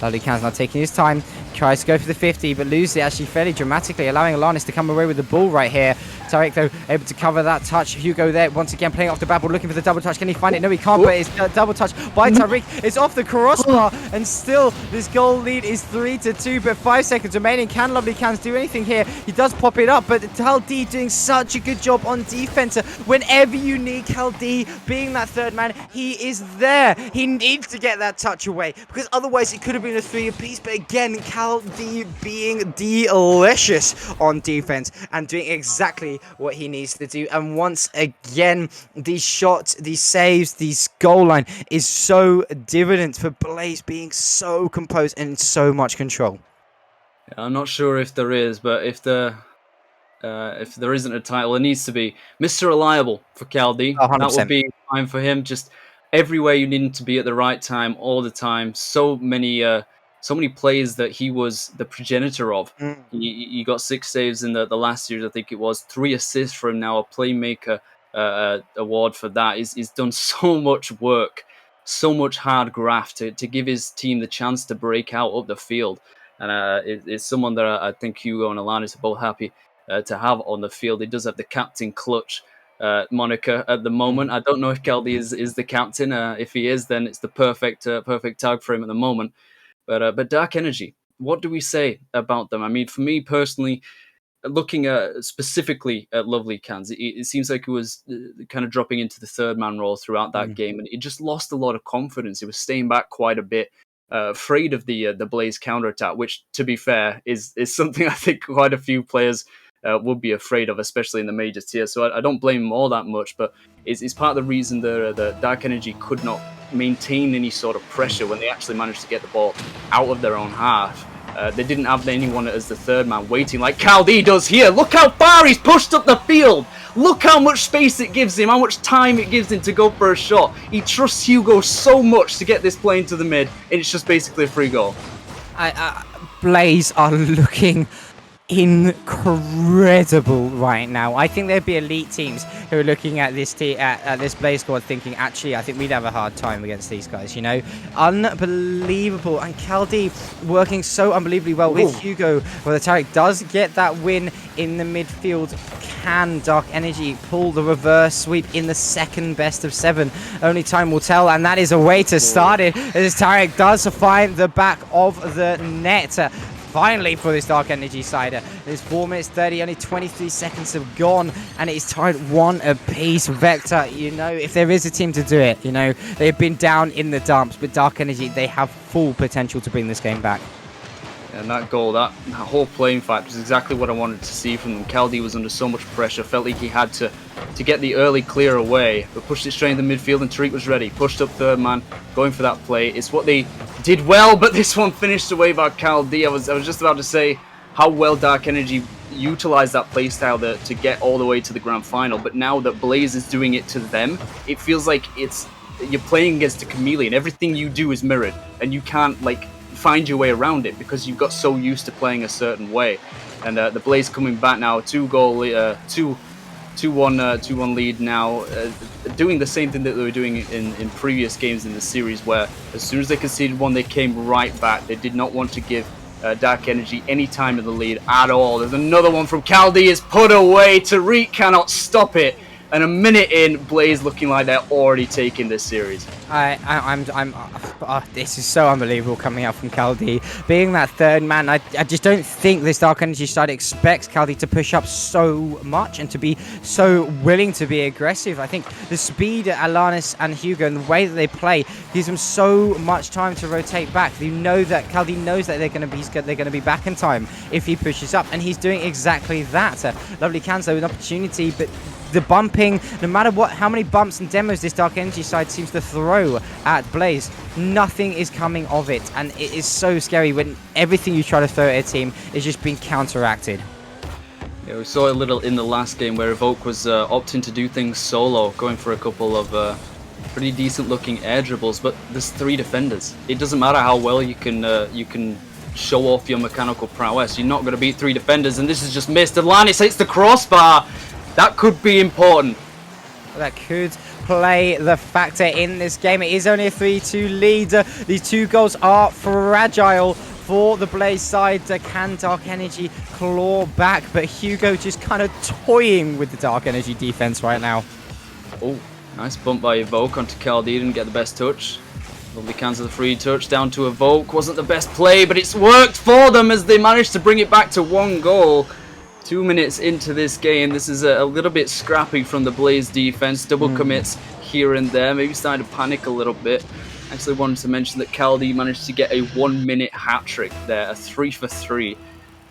Lovely Kansas now taking his time, tries to go for the 50, but loses it actually fairly dramatically, allowing Alanis to come away with the ball right here. Tarek, though, able to cover that touch. Hugo there, once again, playing off the backboard, looking for the double touch. Can he find it? No, he can't, but it's double touch by Tarek. It's off the crossbar, and still, this goal lead is 3-2, but 5 seconds remaining. Can lovely Cans do anything here? He does pop it up, but Kaldi doing such a good job on defense. Whenever you need Kaldi being that third man, he is there. He needs to get that touch away, because otherwise it could have been a 3 apiece. But again, Kaldi being delicious on defense and doing exactly what he needs to do. And once again, these shots, these saves, these goal line is so dividend for Blaze being so composed and in so much control. I'm not sure if there is, but if there isn't a title, it needs to be Mr. Reliable for Kaldi. That would be fine for him. Just everywhere you need him to be at the right time, all the time. So many plays that he was the progenitor of. He got 6 saves in the last series, I think it was. 3 assists for him now, a playmaker award for that. He's done so much work, so much hard graft to give his team the chance to break out up the field. And it's someone that I think Hugo and Alanis are both happy to have on the field. He does have the captain clutch moniker at the moment. I don't know if Keldy is the captain. If he is, then it's the perfect tag for him at the moment. But Dark Energy, what do we say about them? I mean, for me personally, looking specifically at Lovely Cans, it seems like it was kind of dropping into the third man role throughout that game, and it just lost a lot of confidence. It was staying back quite a bit, afraid of the Blaze counterattack, which, to be fair, is something I think quite a few players would be afraid of, especially in the major tier. So I don't blame them all that much, but it's part of the reason the Dark Energy could not maintain any sort of pressure when they actually managed to get the ball out of their own half. They didn't have anyone as the third man waiting like Caldi does here. Look how far he's pushed up the field. Look how much space it gives him, how much time it gives him to go for a shot. He trusts Hugo so much to get this play into the mid, and it's just basically a free goal. Blaze are looking incredible right now. I think there'd be elite teams who are looking at this this Blaze squad thinking, actually, I think we'd have a hard time against these guys, you know? Unbelievable. And Caldi working so unbelievably well with Hugo, where the Tarek does get that win in the midfield. Can Dark Energy pull the reverse sweep in the second best of 7? Only time will tell, and that is a way to start it, as Tarek does find the back of the net. Finally for this Dark Energy side. There's 4 minutes 30, only 23 seconds have gone, and it is tied 1 apiece. Vector, you know, if there is a team to do it, you know, they've been down in the dumps, but Dark Energy, they have full potential to bring this game back. And that goal, that whole playing fight was exactly what I wanted to see from them. Caldi was under so much pressure, felt like he had to get the early clear away, but pushed it straight in the midfield, and Tariq was ready. Pushed up third man, going for that play. It's what they did well, but this one finished away by Caldi. I was just about to say how well Dark Energy utilized that playstyle to get all the way to the grand final, but now that Blaze is doing it to them, it feels like you're playing against a chameleon. Everything you do is mirrored, and you can't find your way around it because you've got so used to playing a certain way. And the Blaze coming back now, 2-1 lead now, doing the same thing that they were doing in previous games in the series, where as soon as they conceded one, they came right back. They did not want to give Dark Energy any time in the lead at all. There's another one from Caldi, is put away. Tariq cannot stop it. And a minute in, Blaze looking like they're already taking this series. This is so unbelievable coming out from Caldi. Being that third man, I just don't think this Dark Energy side expects Caldi to push up so much and to be so willing to be aggressive. I think the speed at Alanis and Hugo and the way that they play gives them so much time to rotate back. You know that Caldi knows that they're going to be back in time if he pushes up, and he's doing exactly that. Lovely Kanzo, an opportunity, but the bumping, no matter how many bumps and demos this Dark Energy side seems to throw at Blaze, nothing is coming of it, and it is so scary when everything you try to throw at a team is just being counteracted. Yeah, we saw a little in the last game where Evoke was opting to do things solo, going for a couple of pretty decent looking air dribbles, but there's 3 defenders. It doesn't matter how well you can show off your mechanical prowess, you're not going to beat 3 defenders, and this is just missed. Alanis hits the crossbar. That could be important. That could play the factor in this game. It is only a 3-2 lead. These 2 goals are fragile for the Blaze side. Can Dark Energy claw back? But Hugo just kind of toying with the Dark Energy defense right now. Oh, nice bump by Evoke onto Caldi. Didn't get the best touch. Lovely cancel the free touch down to Evoke. Wasn't the best play, but it's worked for them as they managed to bring it back to 1 goal. 2 minutes into this game, this is a little bit scrappy from the Blaze defense. Double commits here and there, maybe starting to panic a little bit. Actually wanted to mention that Caldi managed to get a 1-minute hat-trick there, a 3 for 3.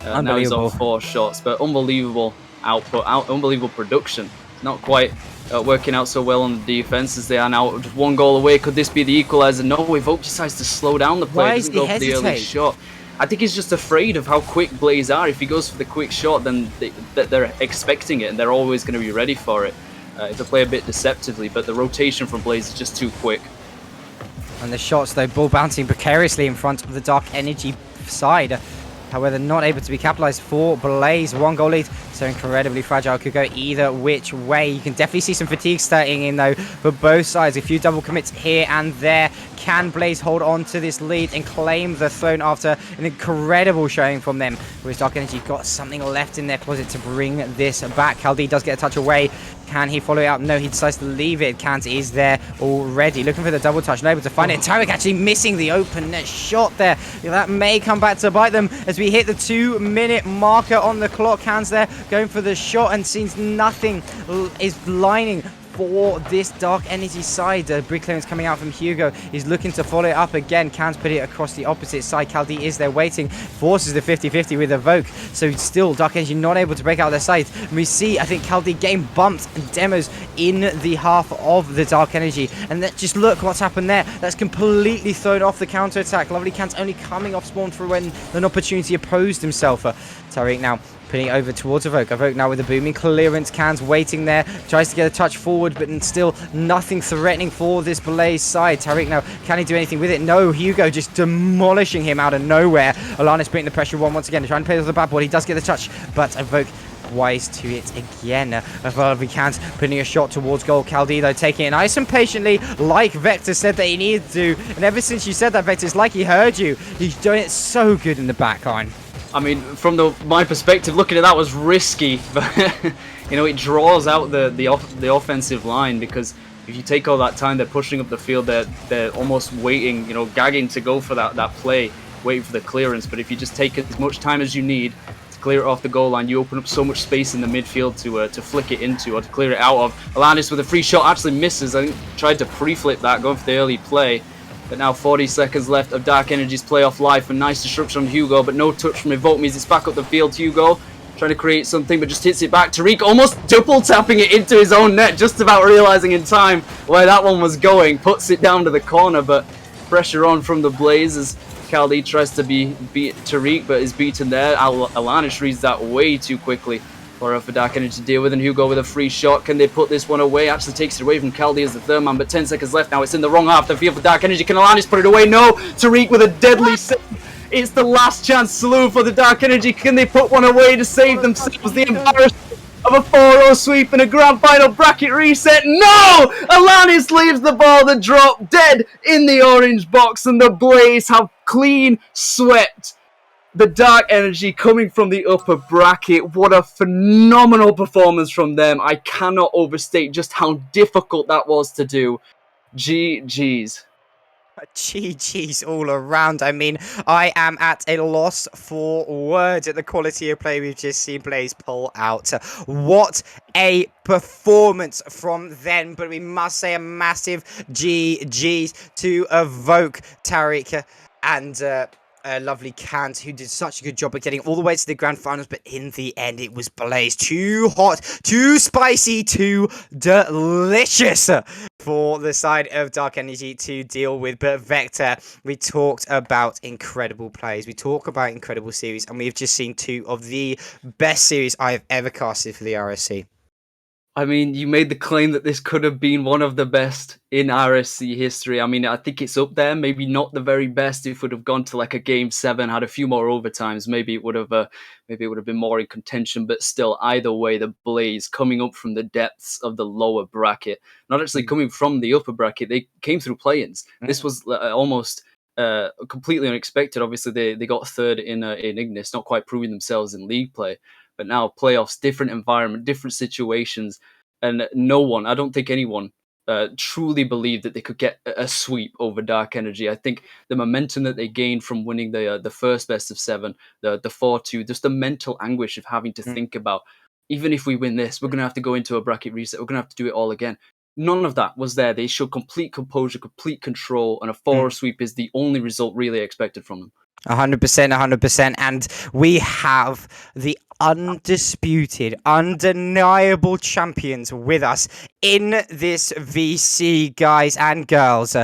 Now he's on 4 shots, but unbelievable output, unbelievable production. Not quite working out so well on the defense as they are now just 1 goal away. Could this be the equalizer? No, Evoke decides to slow down the play. Doesn't go for the early shot. I think he's just afraid of how quick Blaze are. If he goes for the quick shot, then they're expecting it and they're always going to be ready for it. If they play a bit deceptively, but the rotation from Blaze is just too quick. And the shots, though, ball bouncing precariously in front of the Dark Energy side. However, not able to be capitalized for Blaze. 1 goal lead So incredibly fragile. Could go either which way. You can definitely see some fatigue starting in, though, for both sides. A few double commits here and there. Can Blaze hold on to this lead and claim the throne after an incredible showing from them? Whereas Dark Energy got something left in their closet to bring this back. Kaldi does get a touch away. Can he follow it up? No, he decides to leave it. Kant is there already. Looking for the double touch. Not able to find it. Tariq actually missing the open net shot there. That may come back to bite them as we hit the 2-minute marker on the clock. Kant's there going for the shot and seems nothing is lining for this Dark Energy side. Brig clearance coming out from Hugo. He's looking to follow it up again. Can's put it across the opposite side. Kaldi is there waiting. Forces the 50-50 with Evoke. So still Dark Energy not able to break out their sides. We see, I think, Kaldi getting bumped and demos in the half of the Dark Energy. And just look what's happened there. That's completely thrown off the counter attack. Lovely Can's only coming off spawn for when an opportunity opposed himself. Tariq now putting it over towards Evoke. Evoke now with a booming clearance. Can's waiting there. Tries to get a touch forward, but still nothing threatening for this Blaze side. Tariq now, can he do anything with it? No, Hugo just demolishing him out of nowhere. Alanis putting the pressure on once again. Trying to play with the bad board. He does get the touch, but Evoke wise to it again. If Can's putting a shot towards goal. Kaldi, though, taking it nice and patiently, like Vector said that he needed to. And ever since you said that, Vector, it's like he heard you. He's doing it so good in the backline. I mean, from my perspective, looking at that was risky, but you know, it draws out the offensive line, because if you take all that time, they're pushing up the field, they're almost waiting, you know, gagging to go for that play, waiting for the clearance. But if you just take as much time as you need to clear it off the goal line, you open up so much space in the midfield to flick it into or to clear it out of. Alanis with a free shot actually misses. I think tried to pre-flip that, going for the early play. But now 40 seconds left of Dark Energy's playoff life, and nice disruption on Hugo, but no touch from Evoke means it's back up the field. Hugo trying to create something, but just hits it back. Tariq almost double tapping it into his own net, just about realizing in time where that one was going. Puts it down to the corner, but pressure on from the Blaze as Kaldi tries to beat Tariq, but is beaten there. Alanis reads that way too quickly for Dark Energy to deal with, and Hugo with a free shot. Can they put this one away? Actually takes it away from Kaldi as the third man, but 10 seconds left now. It's in the wrong half of the field for Dark Energy. Can Alanis put it away? No! Tariq with a deadly save. It's the last chance saloon for the Dark Energy. Can they put one away to save themselves the embarrassment of a 4-0 sweep and a grand final bracket reset? No! Alanis leaves the ball to drop dead in the orange box, and the Blaze have clean swept the Dark Energy coming from the upper bracket. What a phenomenal performance from them. I cannot overstate just how difficult that was to do. GG's. GG's all around. I mean, I am at a loss for words at the quality of play we've just seen Blaze pull out. What a performance from them. But we must say a massive GG's to Evoke, Tariq, and lovely Kant, who did such a good job of getting all the way to the grand finals, but in the end it was Blaze. Too hot, too spicy, too delicious for the side of Dark Energy to deal with. But Vector, we talked about incredible plays, we talk about incredible series, and we've just seen two of the best series I have ever casted for the RSC. I mean, you made the claim that this could have been one of the best in RSC history. I mean, I think it's up there. Maybe not the very best. If it would have gone to like a game 7, had a few more overtimes, maybe it would have been more in contention. But still, either way, the Blaze coming up from the depths of the lower bracket, not actually coming from the upper bracket. They came through play-ins. This was almost completely unexpected. Obviously, they got third in Ignis, not quite proving themselves in league play. But now playoffs, different environment, different situations, and no one, I don't think anyone, truly believed that they could get a sweep over Dark Energy. I think the momentum that they gained from winning the first best of 7, the 4-2, just the mental anguish of having to think about, even if we win this, we're going to have to go into a bracket reset, we're going to have to do it all again. None of that was there. They showed complete composure, complete control, and a 4-0 sweep is the only result really expected from them. 100%, 100%, and we have the undisputed, undeniable champions with us in this VC, guys and girls.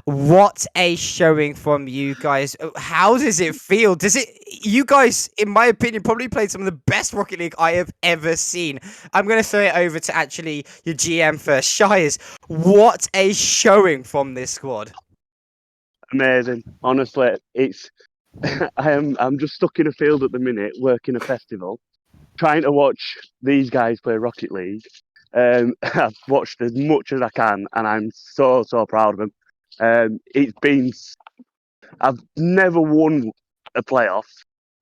What a showing from you guys. How does it feel? You guys, in my opinion, probably played some of the best Rocket League I have ever seen. I'm going to throw it over to actually your GM first. Shires, what a showing from this squad. Amazing. Honestly, it's I'm just stuck in a field at the minute working a festival, trying to watch these guys play Rocket League. I've watched as much as I can, and I'm so proud of them. It's been I've never won a playoff,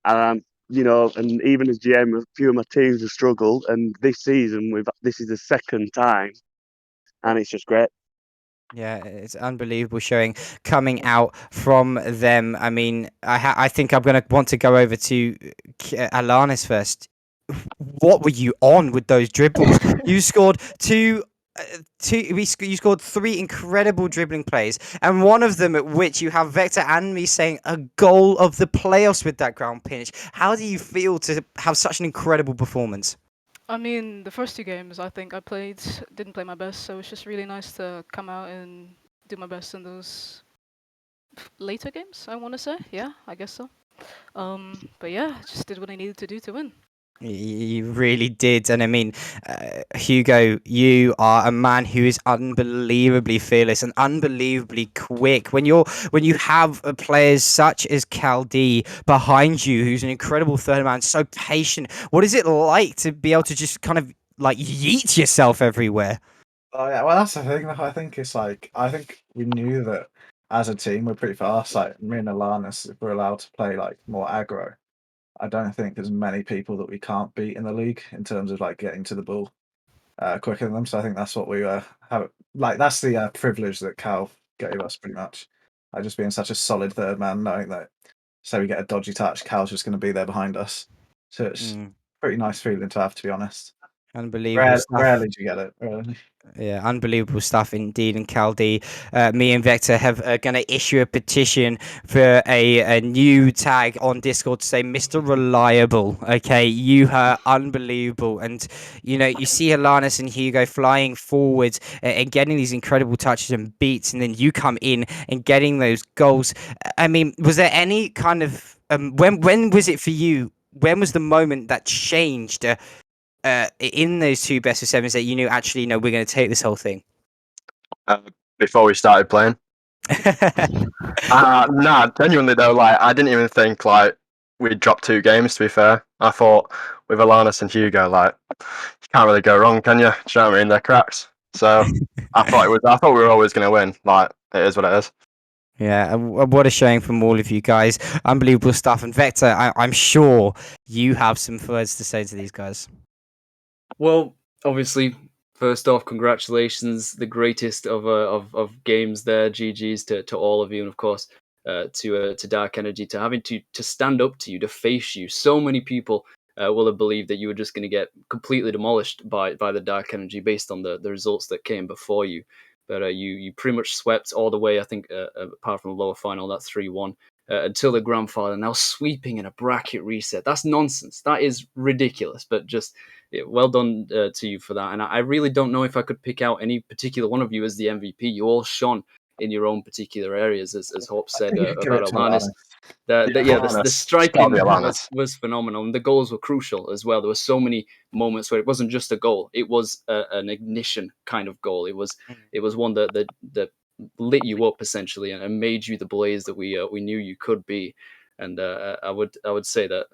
and and even as GM, a few of my teams have struggled, and this season this is the second time, and it's just great. Yeah, it's unbelievable showing coming out from them. I mean, I think I'm gonna want to go over to Alanis first. What were you on with those dribbles? You scored you scored three incredible dribbling plays, and one of them at which you have Vector and me saying a goal of the playoffs with that ground finish. How do you feel to have such an incredible performance? I mean, the first two games, I think didn't play my best, so it's just really nice to come out and do my best in those later games, I want to say. Yeah, I guess so. But yeah, just did what I needed to do to win. You really did, and I mean, Hugo, you are a man who is unbelievably fearless and unbelievably quick. When you have players such as Caldi behind you, who's an incredible third man, so patient. What is it like to be able to just kind of like yeet yourself everywhere? Oh yeah, well that's the thing. I think it's like I think we knew that as a team we're pretty fast. Like me and Alanis, if we're allowed to play like more aggro, I don't think there's many people that we can't beat in the league in terms of like getting to the ball quicker than them. So I think that's what we have. Like that's the privilege that Cal gave us pretty much. Just being such a solid third man, knowing that say we get a dodgy touch, Cal's just going to be there behind us. So it's pretty nice feeling to have, to be honest. Unbelievable stuff. Rarely do you get it. Really. Yeah, unbelievable stuff indeed. And Caldi, me and Vector have going to issue a petition for a new tag on Discord to say, Mr. Reliable. Okay, you are unbelievable. And, you see Alanis and Hugo flying forward and getting these incredible touches and beats. And then you come in and getting those goals. I mean, was there any kind of, when was it for you? When was the moment that changed in those two best of sevens that you knew actually, no, we're going to take this whole thing? Before we started playing. Nah, genuinely though, like I didn't even think like we'd drop 2 games. To be fair, I thought with Alanis and Hugo, like you can't really go wrong, can you? Do you know what I mean? They're cracks. So I thought we were always going to win. Like it is what it is. Yeah, what a showing from all of you guys. Unbelievable stuff. And Vector, I'm sure you have some words to say to these guys. Well, obviously, first off, congratulations, the greatest of games there. GGs to all of you, and of course to Dark Energy, to having to stand up to you, to face you. So many people will have believed that you were just going to get completely demolished by the Dark Energy based on the results that came before you. But you pretty much swept all the way, I think, apart from the lower final, that 3-1. Until the grand final, now sweeping in a bracket reset. That's nonsense. That is ridiculous. But just well done to you for that. And I really don't know if I could pick out any particular one of you as the MVP. You all shone in your own particular areas, as Hope said about Alanis. The striking was phenomenal, and the goals were crucial as well. There were so many moments where it wasn't just a goal; it was an ignition kind of goal. It was one that lit you up essentially and made you the blaze that we knew you could be. And I would say that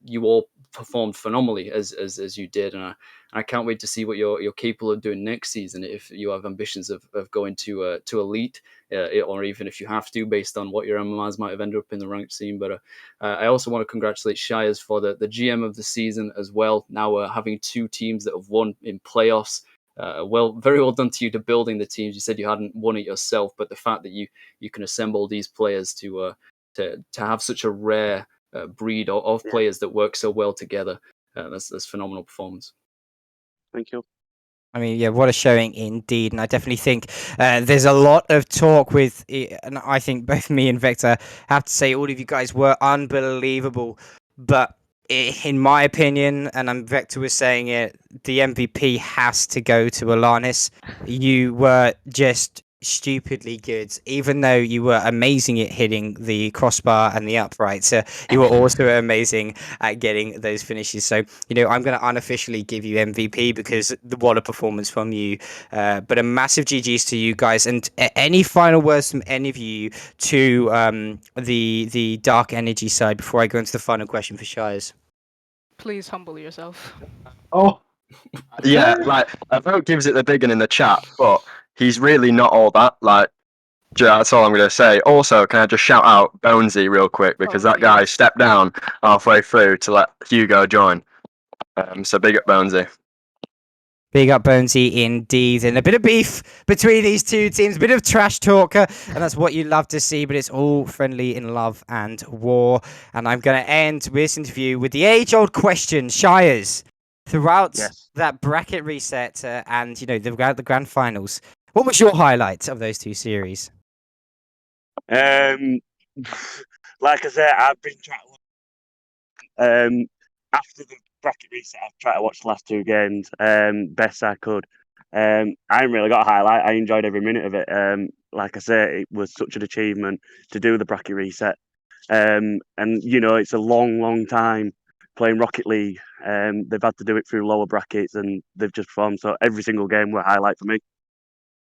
you all performed phenomenally as you did, and I can't wait to see what you're capable of doing next season if you have ambitions of going to elite, or even if you have to, based on what your MMRs might have ended up in the ranked scene. But I also want to congratulate Shires for the GM of the season as well. Now having 2 teams that have won in playoffs. Very well done to you to building the teams. You said you hadn't won it yourself, but the fact that you can assemble these players to have such a rare breed of players that work so well together, that's phenomenal performance. Thank you. I mean, yeah, what a showing indeed. And I definitely think there's a lot of talk with, and I think both me and Victor have to say all of you guys were unbelievable. But in my opinion, and Victor was saying it, the MVP has to go to Alanis. You were just stupidly good, even though you were amazing at hitting the crossbar and the uprights. You were also amazing at getting those finishes. So, I'm going to unofficially give you MVP because what a performance from you. But a massive GGs to you guys. And any final words from any of you to the Dark Energy side before I go into the final question for Shires? Please humble yourself. Oh, Yeah, like I vote gives it the big one in the chat, but he's really not all that. Like, that's all I'm gonna say. Also, can I just shout out Bonesy real quick because Oh, that guy yes. stepped down halfway through to let Hugo join. So big up Bonesy. Big up Bonesy indeed. And a bit of beef between these two teams, a bit of trash talk, and that's what you love to see, but it's all friendly in love and war. And I'm going to end this interview with the age-old question, Shires, throughout Yes. that bracket reset and, the grand finals, what was your highlight of those two series? Like I said, I've been trying to after the bracket reset, I've tried to watch the last two games best I could. I haven't really got a highlight. I enjoyed every minute of it. Like I said, it was such an achievement to do the bracket reset. And it's a long, long time playing Rocket League. They've had to do it through lower brackets, and they've just performed. So every single game were a highlight for me.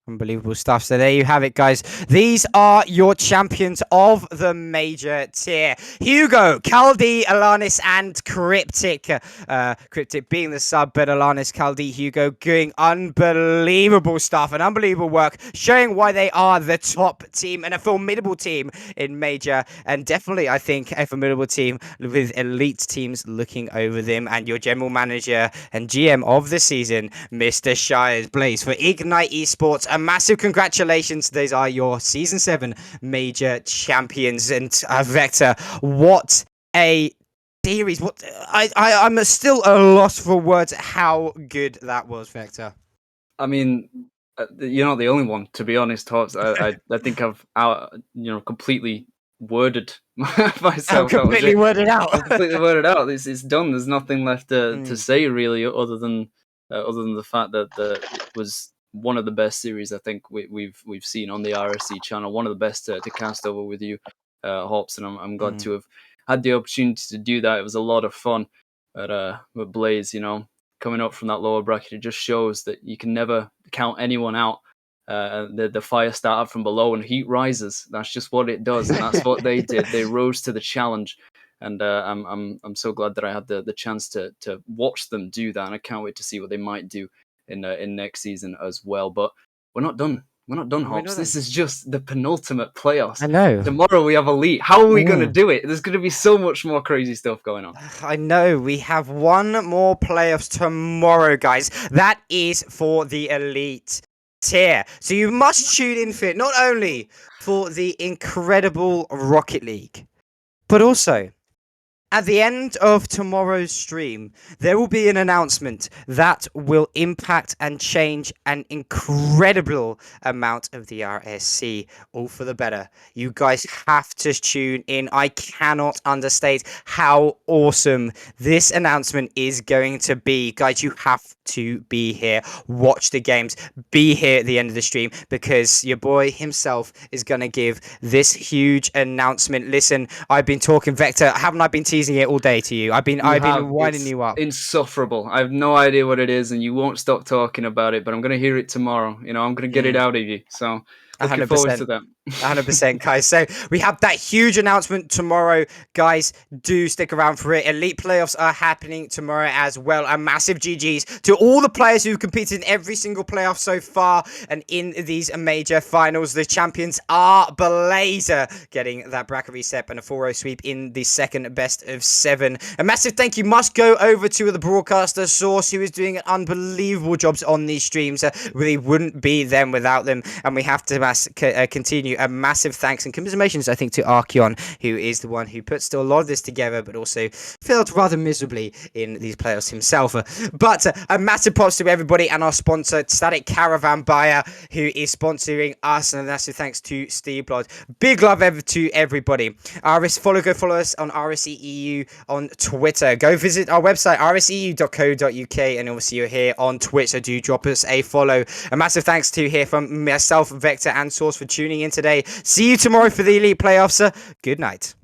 Unbelievable stuff. So there you have it, guys. These are your champions of the major tier. Hugo, Caldi, Alanis, and Cryptic. Cryptic being the sub, but Alanis, Caldi, Hugo doing unbelievable stuff and unbelievable work, showing why they are the top team and a formidable team in major. And definitely, I think, a formidable team with elite teams looking over them. And your general manager and GM of the season, Mr. Shires Blaze, for Ignite Esports. A massive congratulations. These are your Season 7 major champions. And Vector, what a series. I'm still at a loss for words how good that was, Vector. I mean, you're not the only one, to be honest, Hops. I think I've completely worded myself. Completely worded out. I'm completely worded out. It's done. There's nothing left to say really, other than the fact that it was one of the best series I think we've seen on the RSC channel. One of the best to cast over with you, Hops, and I'm glad to have had the opportunity to do that. It was a lot of fun. But Blaze, coming up from that lower bracket, it just shows that you can never count anyone out. The fire started from below and heat rises. That's just what it does, and that's what they did. They rose to the challenge, and I'm so glad that I had the chance to watch them do that, and I can't wait to see what they might do in next season as well. But we're not done. We're not done, Hops. This is just the penultimate playoffs. I know. Tomorrow we have Elite. How are we going to do it? There's going to be so much more crazy stuff going on. I know. We have one more playoffs tomorrow, guys. That is for the Elite tier. So you must tune in for it, not only for the incredible Rocket League, but also at the end of tomorrow's stream, there will be an announcement that will impact and change an incredible amount of the RSC, all for the better. You guys have to tune in. I cannot understate how awesome this announcement is going to be. Guys, you have to be here, watch the games, be here at the end of the stream, because your boy himself is going to give this huge announcement. Listen, I've been talking, Vector, haven't I been teasing it all day to you? I've been winding you up. Insufferable. I have no idea what it is, and you won't stop talking about it, but I'm going to hear it tomorrow. I'm going to get it out of you. So looking 100%. forward to that. 100%, guys. So we have that huge announcement tomorrow. Guys, do stick around for it. Elite playoffs are happening tomorrow as well. A massive GG's to all the players who've competed in every single playoff so far and in these major finals. The champions are Blazer, getting that bracket reset and a 4-0 sweep in the second best of 7. A massive thank you must go over to the broadcaster Source, who is doing unbelievable jobs on these streams. We wouldn't be them without them, and we have to continue a massive thanks and commiserations, I think, to Archeon, who is the one who puts a lot of this together, but also failed rather miserably in these playoffs himself. But a massive props to everybody and our sponsor, Static Caravan Buyer, who is sponsoring us, and a massive thanks to Steve Blood. Big love to everybody. Go follow us on RSCEU on Twitter. Go visit our website, rsceu.co.uk, and obviously you're here on Twitch, so do drop us a follow. A massive thanks to here from myself, Vector, and Source for tuning in today. See you tomorrow for the Elite Playoffs. Good night.